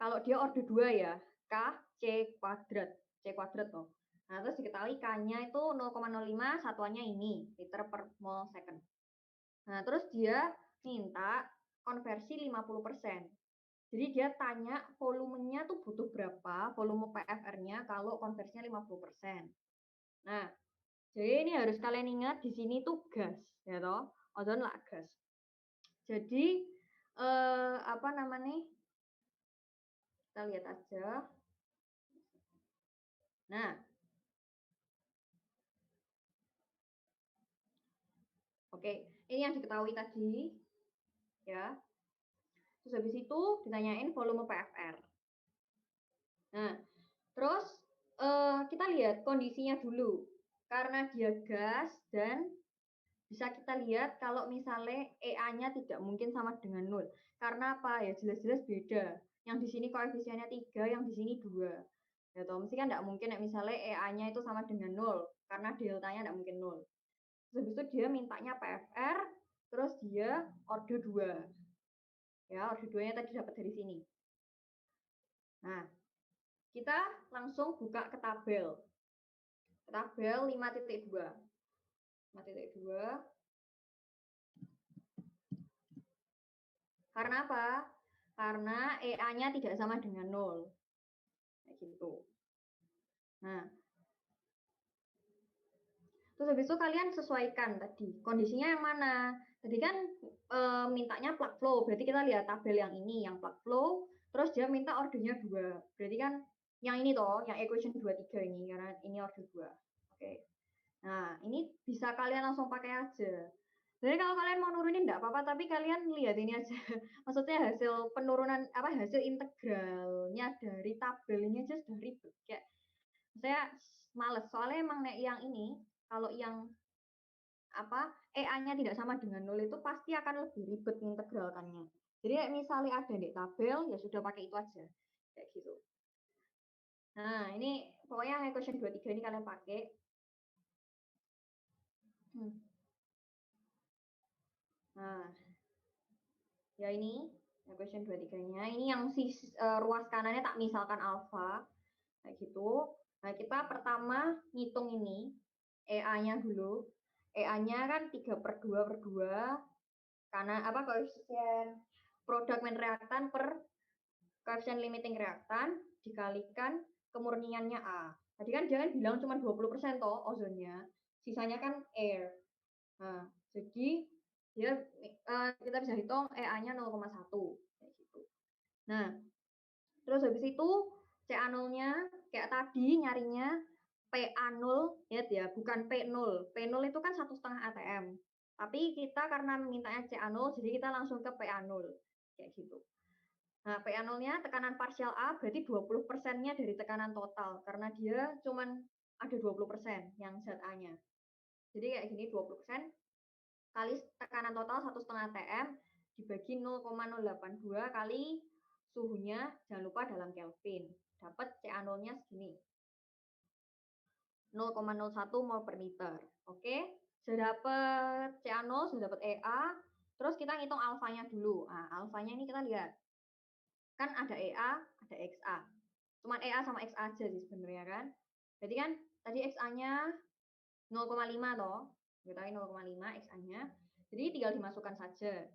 kalau dia orde 2 ya, K C kuadrat toh. Nah, terus diketahui K-nya itu 0,05, satuannya ini, liter per mol second. Nah, terus dia minta konversi 50%. Jadi dia tanya volumenya tuh butuh berapa, volume PFR-nya kalau konversinya 50%. Nah, jadi ini harus kalian ingat di sini tuh gas, ya toh, ozon lah gas. Jadi apa namanya? Kita lihat aja. Nah, oke, ini yang diketahui tadi, ya. Terus habis itu ditanyain volume PFR. Nah, terus kita lihat kondisinya dulu. Karena dia gas dan bisa kita lihat kalau misalnya EA-nya tidak mungkin sama dengan 0. Karena apa? Ya jelas-jelas beda. Yang di sini koefisiennya 3, yang di sini 2. Ya toh, mesti kan tidak mungkin misalnya EA-nya itu sama dengan 0. Karena deltanya tidak mungkin 0. Terus habis itu dia mintanya PFR, terus dia orde 2. Ya, orde 2-nya tadi dapat dari sini. Nah, kita langsung buka ke tabel. Tabel 5.2. 5.2. Karena apa? Karena EA-nya tidak sama dengan 0. Kayak gitu. Nah, terus habis itu kalian sesuaikan tadi. Kondisinya yang mana? Tadi kan mintanya plug flow. Berarti kita lihat tabel yang ini, yang plug flow. Terus dia minta ordernya 2. Berarti kan yang ini toh, yang equation 23 ini. Karena ini order 2. Oke. Nah, ini bisa kalian langsung pakai aja. Jadi kalau kalian mau nurunin enggak apa-apa, tapi kalian lihat ini aja. Maksudnya hasil penurunan hasil integralnya dari tabel ini aja sudah ribet. Kayak saya males. Soalnya emang yang ini kalau yang EA-nya tidak sama dengan 0 itu pasti akan lebih ribet mengintegralkannya. Jadi misalnya ada di tabel, ya sudah pakai itu aja. Kayak gitu. Nah, ini pokoknya equation 23 ini kalian pakai. Nah, ya ini equation 23-nya. Ini yang ruas kanannya tak misalkan alfa. Kayak gitu. Nah, kita pertama ngitung ini EA-nya dulu. EA-nya kan 3/2/2 karena koefisien produk main reaktan per koefisien limiting reaktan dikalikan kemurniannya A. Tadi kan dia bilang cuma 20% toh ozonnya. Sisanya kan air. Nah, jadi dia kita bisa hitung EA-nya 0,1 kayak gitu. Nah, terus habis itu CA0-nya kayak tadi nyarinya PA0 ya, bukan P0. P0 itu kan 1,5 atm. Tapi kita karena mintanya CA0 jadi kita langsung ke PA0 kayak gitu. Nah, PA0-nya tekanan parsial A berarti 20%-nya dari tekanan total karena dia cuman ada 20% yang zat A-nya. Jadi kayak gini 20% kali tekanan total 1,5 atm dibagi 0,082 kali suhunya, jangan lupa dalam Kelvin. Dapat CA0-nya segini. 0,01 mol per liter. Oke, sudah dapat CA0, sudah dapat EA. Terus kita ngitung alfanya dulu. Nah, alfanya ini kita lihat. Kan ada EA, ada XA. Cuman EA sama XA aja sih sebenarnya kan. Jadi kan tadi XA-nya 0,5 toh. Kita 0,5 XA-nya. Jadi tinggal dimasukkan saja.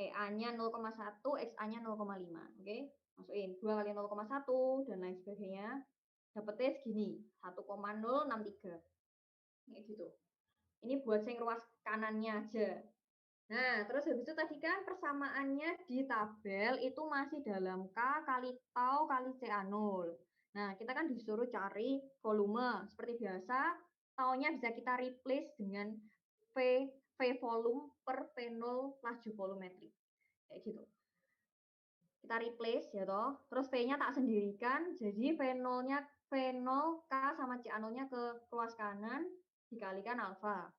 EA-nya 0,1, XA-nya 0,5. Oke, masukin 2 kali 0,1 dan lain sebagainya. Dapetnya segini, 1,063. Kayak gitu. Ini buat yang ruas kanannya aja. Nah, terus habis itu tadi kan persamaannya di tabel itu masih dalam K kali tau kali CA0. Nah, kita kan disuruh cari volume. Seperti biasa, taunya bisa kita replace dengan V volume per V0 laju volumetrik. Kayak gitu. Kita replace ya toh. Terus V-nya tak sendirikan, jadi V0-nya V0 K sama CA0-nya ke ruas kanan dikalikan alfa.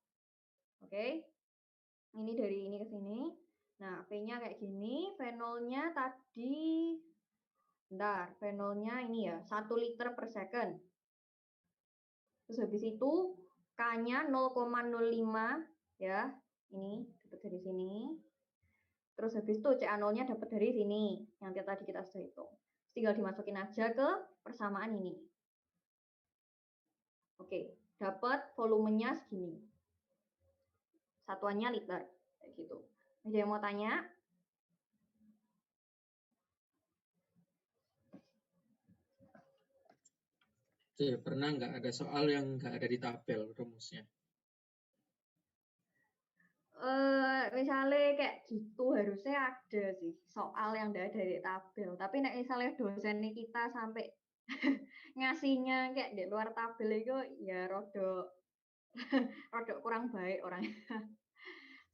Oke. Ini dari ini ke sini. Nah, V-nya kayak gini, V0-nya tadi bentar, V0-nya ini ya, 1 liter per second. Terus habis itu K-nya 0,05 ya, ini dapat dari sini. Terus habis itu CA0-nya dapat dari sini, yang tadi kita sudah hitung. Tinggal dimasukin aja ke persamaan ini. Oke, dapat volumenya segini. Satuannya liter, kayak gitu. Ada yang mau tanya? Oke, pernah nggak ada soal yang nggak ada di tabel rumusnya? Misalnya kayak gitu harusnya ada sih soal yang nggak ada di tabel. Tapi nek misalnya dosen kita sampai ngasihnya kayak di luar tabel itu ya rodok kurang baik orangnya.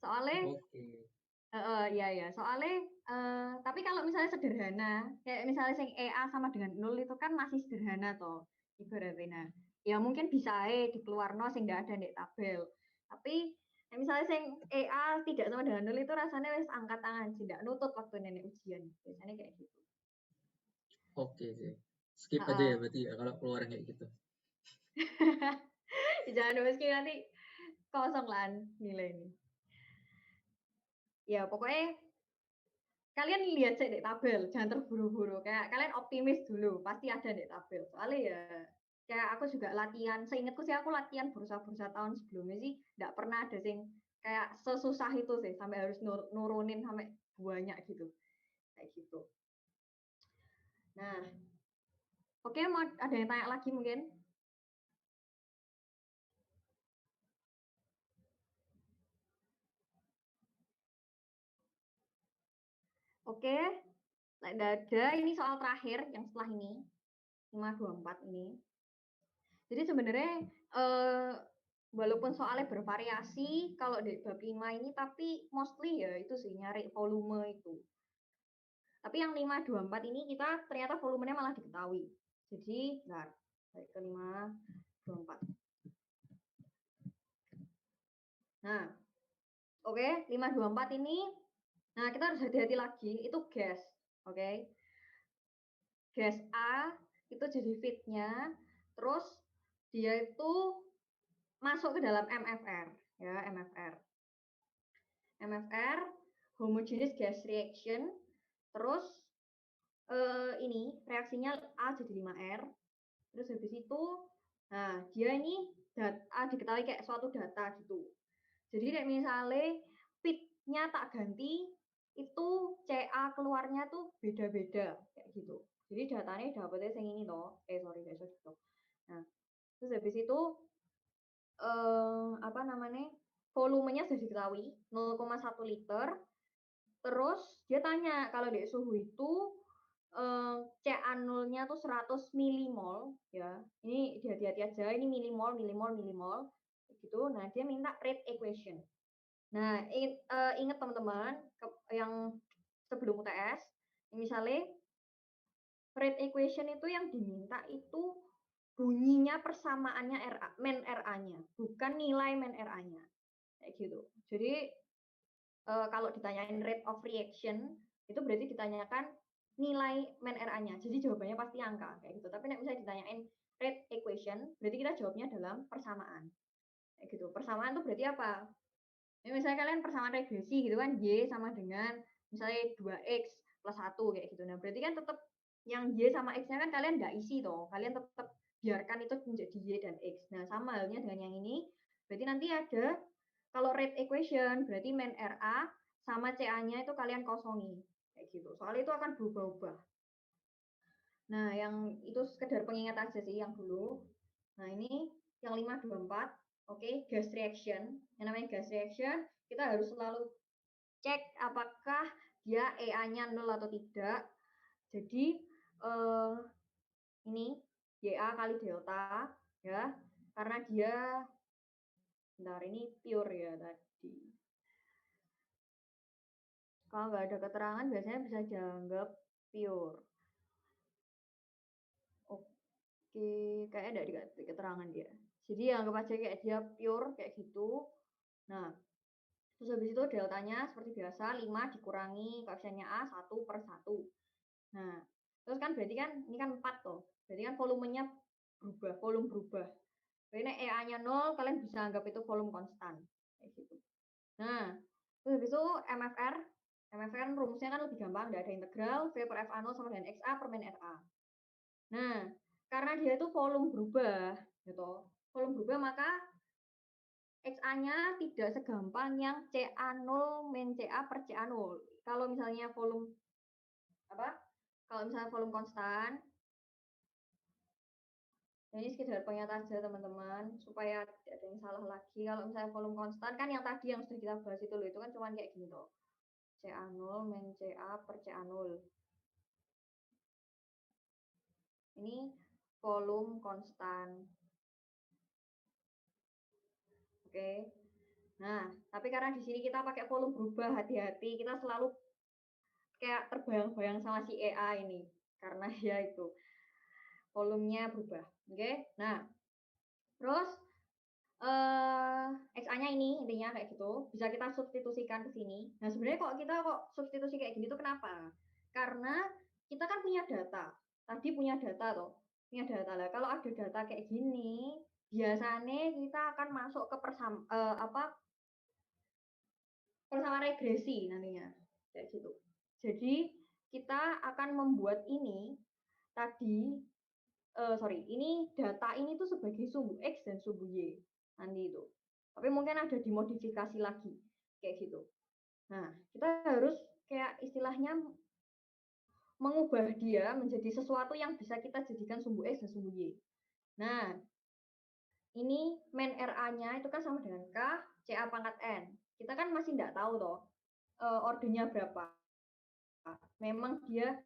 Soalnya Oke. ya soalnya tapi kalau misalnya sederhana kayak misalnya sing EA sama dengan 0 itu kan masih sederhana toh ibaratnya. Ya mungkin bisa dikeluarno sing nggak ada di tabel. Tapi misalnya sing EA tidak sama dengan 0 itu rasanya wis angkat tangan sih nggak nutut waktu nenek ujian. Biasanya kayak gitu. Oke sih. Skip aja ya berarti ya kalau keluar kayak gitu. Jangan meski nanti kosong lah nilai ini. Ya pokoknya kalian lihat saya di tabel, jangan terburu-buru. Kayak kalian optimis dulu, pasti ada di tabel. Soalnya ya kayak aku juga latihan, seingatku sih aku latihan bursa-bursa tahun sebelumnya sih nggak pernah ada sing kayak sesusah itu sih sampai harus nurunin sampai banyak gitu. Kayak gitu. Nah, oke, mau ada yang tanya lagi mungkin? Oke, tidak ada. Ini soal terakhir yang setelah ini. 524 ini. Jadi sebenarnya walaupun soalnya bervariasi kalau di bab 5 ini tapi mostly ya itu sih nyari volume itu. Tapi yang 524 ini kita ternyata volumenya malah diketahui. Jadi, bentar, balik ke 524. Nah, oke, 524 ini nah kita harus hati-hati lagi, itu gas, oke. Gas A itu jadi fitnya, terus dia itu masuk ke dalam MFR, ya MFR. MFR homogeneous gas reaction, terus ini reaksinya A jadi 5R, terus habis itu, nah dia ini diketahui kayak suatu data gitu. Jadi kayak misalnya pitnya tak ganti, itu CA keluarnya tuh beda-beda kayak gitu. Jadi datanya dapetnya yang ini toh, sorry guys, gitu. Nah, terus habis itu apa namanya? Volumenya sudah diketahui 0,1 liter. Terus dia tanya kalau di suhu itu CA0-nya tuh 100 milimol ya. Ini hati-hati aja, ini milimol gitu. Nah, dia minta rate equation. Nah, ingat teman-teman yang sebelum UTS, misalnya rate equation itu yang diminta itu bunyinya persamaannya RA, men RA-nya, bukan nilai men RA-nya. Kayak gitu. Jadi kalau ditanyain rate of reaction itu berarti ditanyakan nilai men RA-nya. Jadi jawabannya pasti angka kayak gitu. Tapi misalnya ditanyain rate equation, berarti kita jawabnya dalam persamaan. Kayak gitu. Persamaan itu berarti apa? Ini misalnya kalian persamaan regresi gitu kan, Y sama dengan misalnya 2X plus 1 kayak gitu. Nah, berarti kan tetap yang Y sama X-nya kan kalian nggak isi toh. Kalian tetap biarkan itu menjadi Y dan X. Nah, sama halnya dengan yang ini. Berarti nanti ada, kalau rate equation, berarti men RA sama CA-nya itu kalian kosongi. Kayak gitu. Soalnya itu akan berubah-ubah. Nah, yang itu sekedar pengingat aja sih yang dulu. Nah, ini yang 524. Oke, gas reaction. Yang namanya gas reaction, kita harus selalu cek apakah dia EA-nya 0 atau tidak. Jadi, ini YA kali delta, ya. Karena dia, bentar, ini pure ya tadi. Kalau nggak ada keterangan, biasanya bisa dianggap pure. Oke, kayaknya nggak dikasih keterangan dia. Jadi anggap aja kayak dia pure, kayak gitu. Nah, terus habis itu deltanya seperti biasa 5 dikurangi koefisiennya A 1/1. Nah, Terus kan berarti kan ini kan 4 tuh. Berarti kan volumenya berubah, volume berubah. Jadi EA-nya 0, kalian bisa anggap itu volume konstan. Kayak gitu. Nah, terus habis itu MFR. MFR kan rumusnya kan lebih gampang, nggak ada integral, V per FA0 sama dengan XA per min RA. Nah, karena dia itu volume berubah, gitu. Volume berubah, maka XA-nya tidak segampang yang CA0 min CA per CA0. Kalau misalnya volume apa? Kalau misalnya volume konstan, nah ini sekedar pengingat aja teman-teman supaya tidak ada yang salah lagi. Kalau misalnya volume konstan kan yang tadi yang sudah kita bahas itu loh, itu kan cuma kayak gini tuh. CA0 min CA per CA0. Ini volume konstan. Oke. Nah, tapi karena di sini kita pakai volume berubah, hati-hati. Kita selalu kayak terbayang-bayang sama si EA ini. Karena ya itu, volumenya berubah. Oke. Nah, terus XA-nya ini intinya kayak gitu. Bisa kita substitusikan ke sini. Nah, sebenarnya kita substitusi kayak gini tuh kenapa? Karena kita kan punya data. Tadi punya data tuh. Punya data lah. Kalau ada data kayak gini, biasanya kita akan masuk ke persamaan regresi nantinya. Kayak gitu. Jadi, kita akan membuat ini tadi ini data ini tuh sebagai sumbu X dan sumbu Y nanti itu. Tapi mungkin ada dimodifikasi lagi kayak gitu. Nah, kita harus kayak istilahnya mengubah dia menjadi sesuatu yang bisa kita jadikan sumbu X dan sumbu Y. Nah, ini min RA-nya itu kan sama dengan K CA pangkat N. Kita kan masih nggak tahu toh ordernya berapa. Memang dia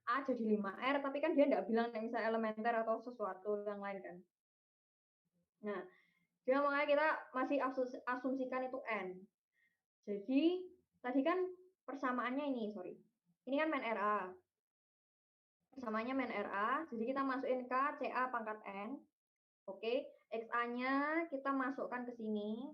A jadi 5R, tapi kan dia nggak bilang misalnya elementer atau sesuatu yang lain kan. Nah, jadi makanya kita masih asumsikan itu N. Jadi, tadi kan persamaannya ini, sorry. Ini kan min RA. Persamaannya min RA, jadi kita masukin K, CA pangkat N. Oke, XA-nya kita masukkan ke sini.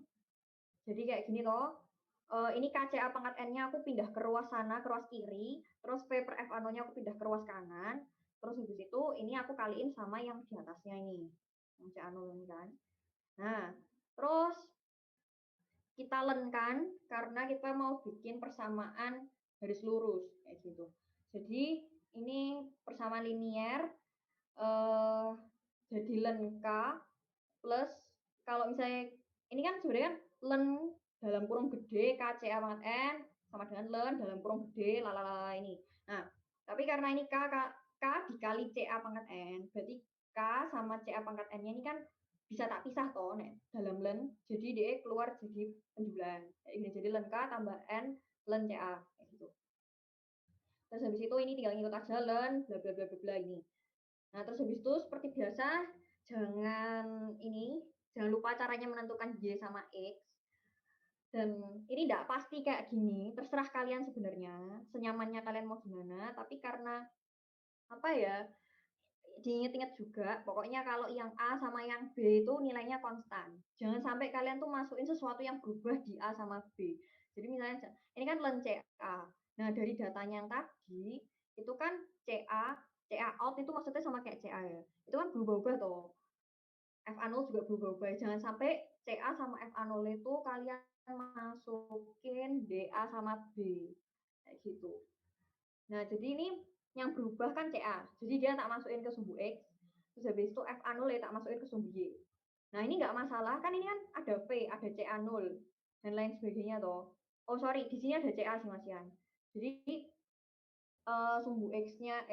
Jadi kayak gini loh. Ini KCA pangkat N-nya aku pindah ke ruas sana, ke ruas kiri. Terus V per FA0-nya aku pindah ke ruas kanan. Terus habis itu ini aku kaliin sama yang di atasnya ini. Yang CA0 ini kan. Nah, terus kita lenkan karena kita mau bikin persamaan garis lurus kayak gitu. Jadi ini persamaan linier jadi len K plus kalau misalnya ini kan sebenarnya kan len dalam kurung gede KCA pangkat N sama dengan len dalam kurung gede lalala ini. Nah, tapi karena ini K dikali CA pangkat N, berarti K sama CA pangkat N-nya ini kan bisa tak pisah toh nek dalam len. Jadi dia keluar jadi penjulan. Kayak gini, jadi len K tambah N len CA kayak gitu. Terus habis itu ini tinggal ngikut aja len bla bla bla bla ini. Nah, terus habis itu seperti biasa jangan lupa caranya menentukan Y sama X. Dan ini tidak pasti kayak gini, terserah kalian sebenarnya, senyamannya kalian mau gimana, tapi karena apa ya, diinget-inget juga, pokoknya kalau yang A sama yang B itu nilainya konstan. Jangan sampai kalian tuh masukin sesuatu yang berubah di A sama B. Jadi misalnya, ini kan len CA. Nah, dari datanya yang tadi, itu kan CA out itu maksudnya sama kayak CA ya. Itu kan berubah-ubah tuh. FA0 juga berubah-ubah. Jangan sampai CA sama FA0 itu kalian masukin DA sama B. Kayak gitu. Nah, jadi ini yang berubah kan CA. Jadi dia tak masukin ke sumbu X. Terus habis itu FA0 ya tak masukin ke sumbu Y. Nah, ini nggak masalah. Kan ini kan ada V, ada CA0, dan lain sebagainya toh. Oh, sorry. Di sini ada CA sih, Mas Yan. Jadi, sumbu X-nya,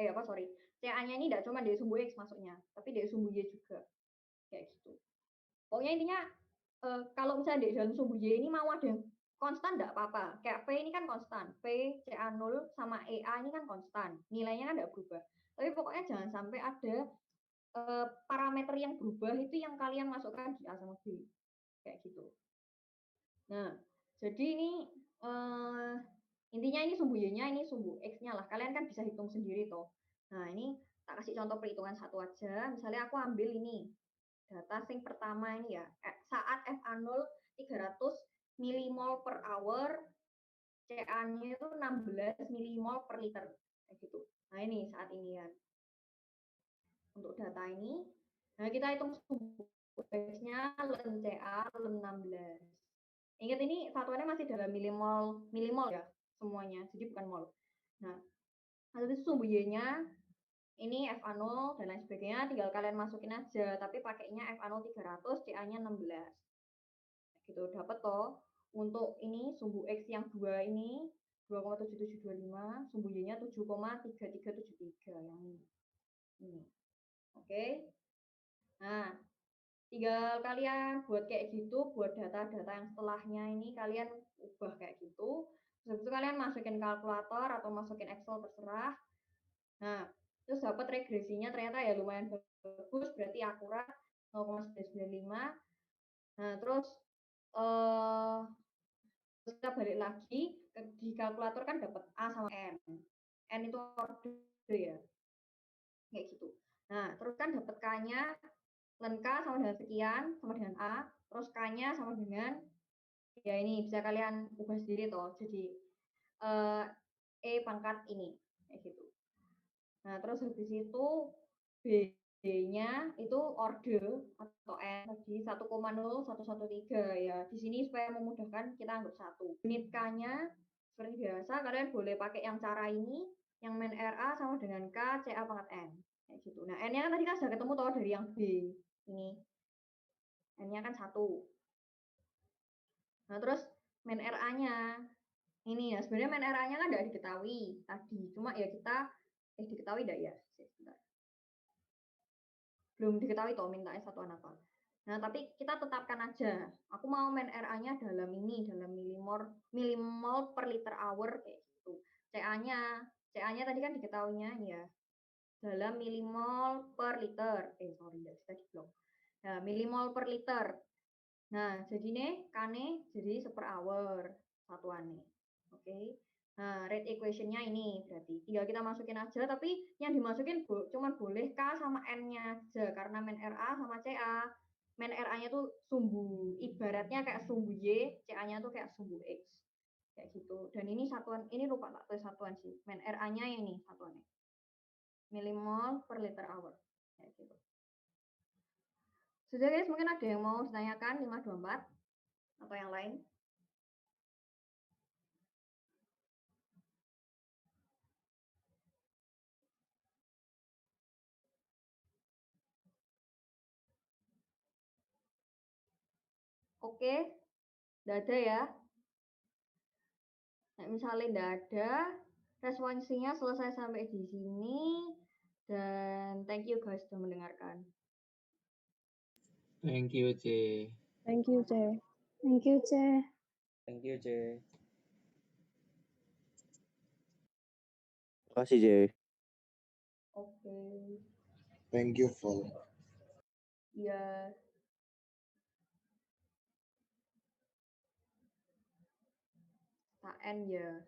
CA-nya ini tidak cuma dari sumbu X masuknya, tapi dari sumbu Y juga. Kayak gitu. Pokoknya intinya kalau misalnya di dalam sumbu Y ini mau ada yang konstan enggak apa-apa. Kayak P ini kan konstan. P, CA0 sama EA ini kan konstan. Nilainya kan enggak berubah. Tapi pokoknya jangan sampai ada parameter yang berubah itu yang kalian masukkan di A sama B. Kayak gitu. Nah, jadi ini intinya ini sumbu Y-nya, ini sumbu X-nya lah. Kalian kan bisa hitung sendiri toh. Nah, ini tak kasih contoh perhitungan satu aja. Misalnya aku ambil ini data sing pertama ini ya, saat FA0 300 milimol per hour, CA-nya itu 16 milimol per liter, kayak gitu. Nah, ini saat ini ya. Untuk data ini, nah kita hitung sumbu X-nya ln CA ln 16. Ingat ini satuannya masih dalam milimol ya semuanya, jadi bukan mol. Nah, habis itu sumbu Y-nya ini FA0 dan lain sebagainya, tinggal kalian masukin aja, tapi pakainya FA0 300, CA-nya 16. Gitu, dapat toh. Untuk ini sumbu X yang 2 ini 2,7725, sumbu Y-nya 7,3373 yang ini. Oke. Nah, tinggal kalian buat kayak gitu, buat data-data yang setelahnya ini kalian ubah kayak gitu. Terus itu kalian masukin kalkulator atau masukin Excel terserah. Nah, terus dapat regresinya ternyata ya lumayan bagus, berarti akurat 0,995. Nah, terus kita balik lagi di kalkulator kan dapat A sama N. N itu order ya. Kayak gitu. Nah, terus kan dapat K-nya ln K sama dengan sekian, sama dengan A, terus K-nya sama dengan, ya ini bisa kalian ubah sendiri toh, jadi E pangkat ini, kayak gitu. Nah, terus habis itu B-nya itu order atau N tadi 1,0113 ya. Di sini supaya memudahkan kita anggap 1. Unit K-nya seperti biasa kalian boleh pakai yang cara ini, yang min RA sama dengan K CA pangkat N. Kayak gitu. Nah, N-nya kan tadi kan sudah ketemu toh dari yang B. Ini. N-nya kan 1. Nah, terus min RA-nya. Ini ya, sebenarnya min RA-nya kan tidak diketahui tadi. Cuma ya kita diketahui tidak ya? Sebentar. Belum diketahui toh mintanya satuan apa. Nah, tapi kita tetapkan aja. Aku mau min RA-nya dalam ini, dalam milimol per liter hour kayak gitu. CA-nya tadi kan diketahuinya ya. Dalam milimol per liter. Sorry, tidak bisa diblok. Nah, milimol per liter. Nah, jadi nih K-nya jadi per hour satuannya. Oke. Nah, rate equation-nya ini berarti tinggal kita masukin aja, tapi yang dimasukin cuma boleh K sama N-nya aja karena min RA sama CA. Min RA-nya tuh sumbu, ibaratnya kayak sumbu Y, CA-nya tuh kayak sumbu X. Kayak gitu. Dan ini satuan, ini lupa tak tulis satuan sih. Min RA-nya ini satuannya. Milimol per liter hour. Kayak gitu. Sudah guys, mungkin ada yang mau ditanyakan 524 atau yang lain? Oke, tidak ada ya. Nah, misalnya tidak ada, responsinya selesai sampai di sini. Dan thank you guys sudah mendengarkan. Thank you, C. Thank you, C. Thank you, C. Thank you, C. Terima kasih, C. Oke. Thank you, Vol. Ya. KN ya.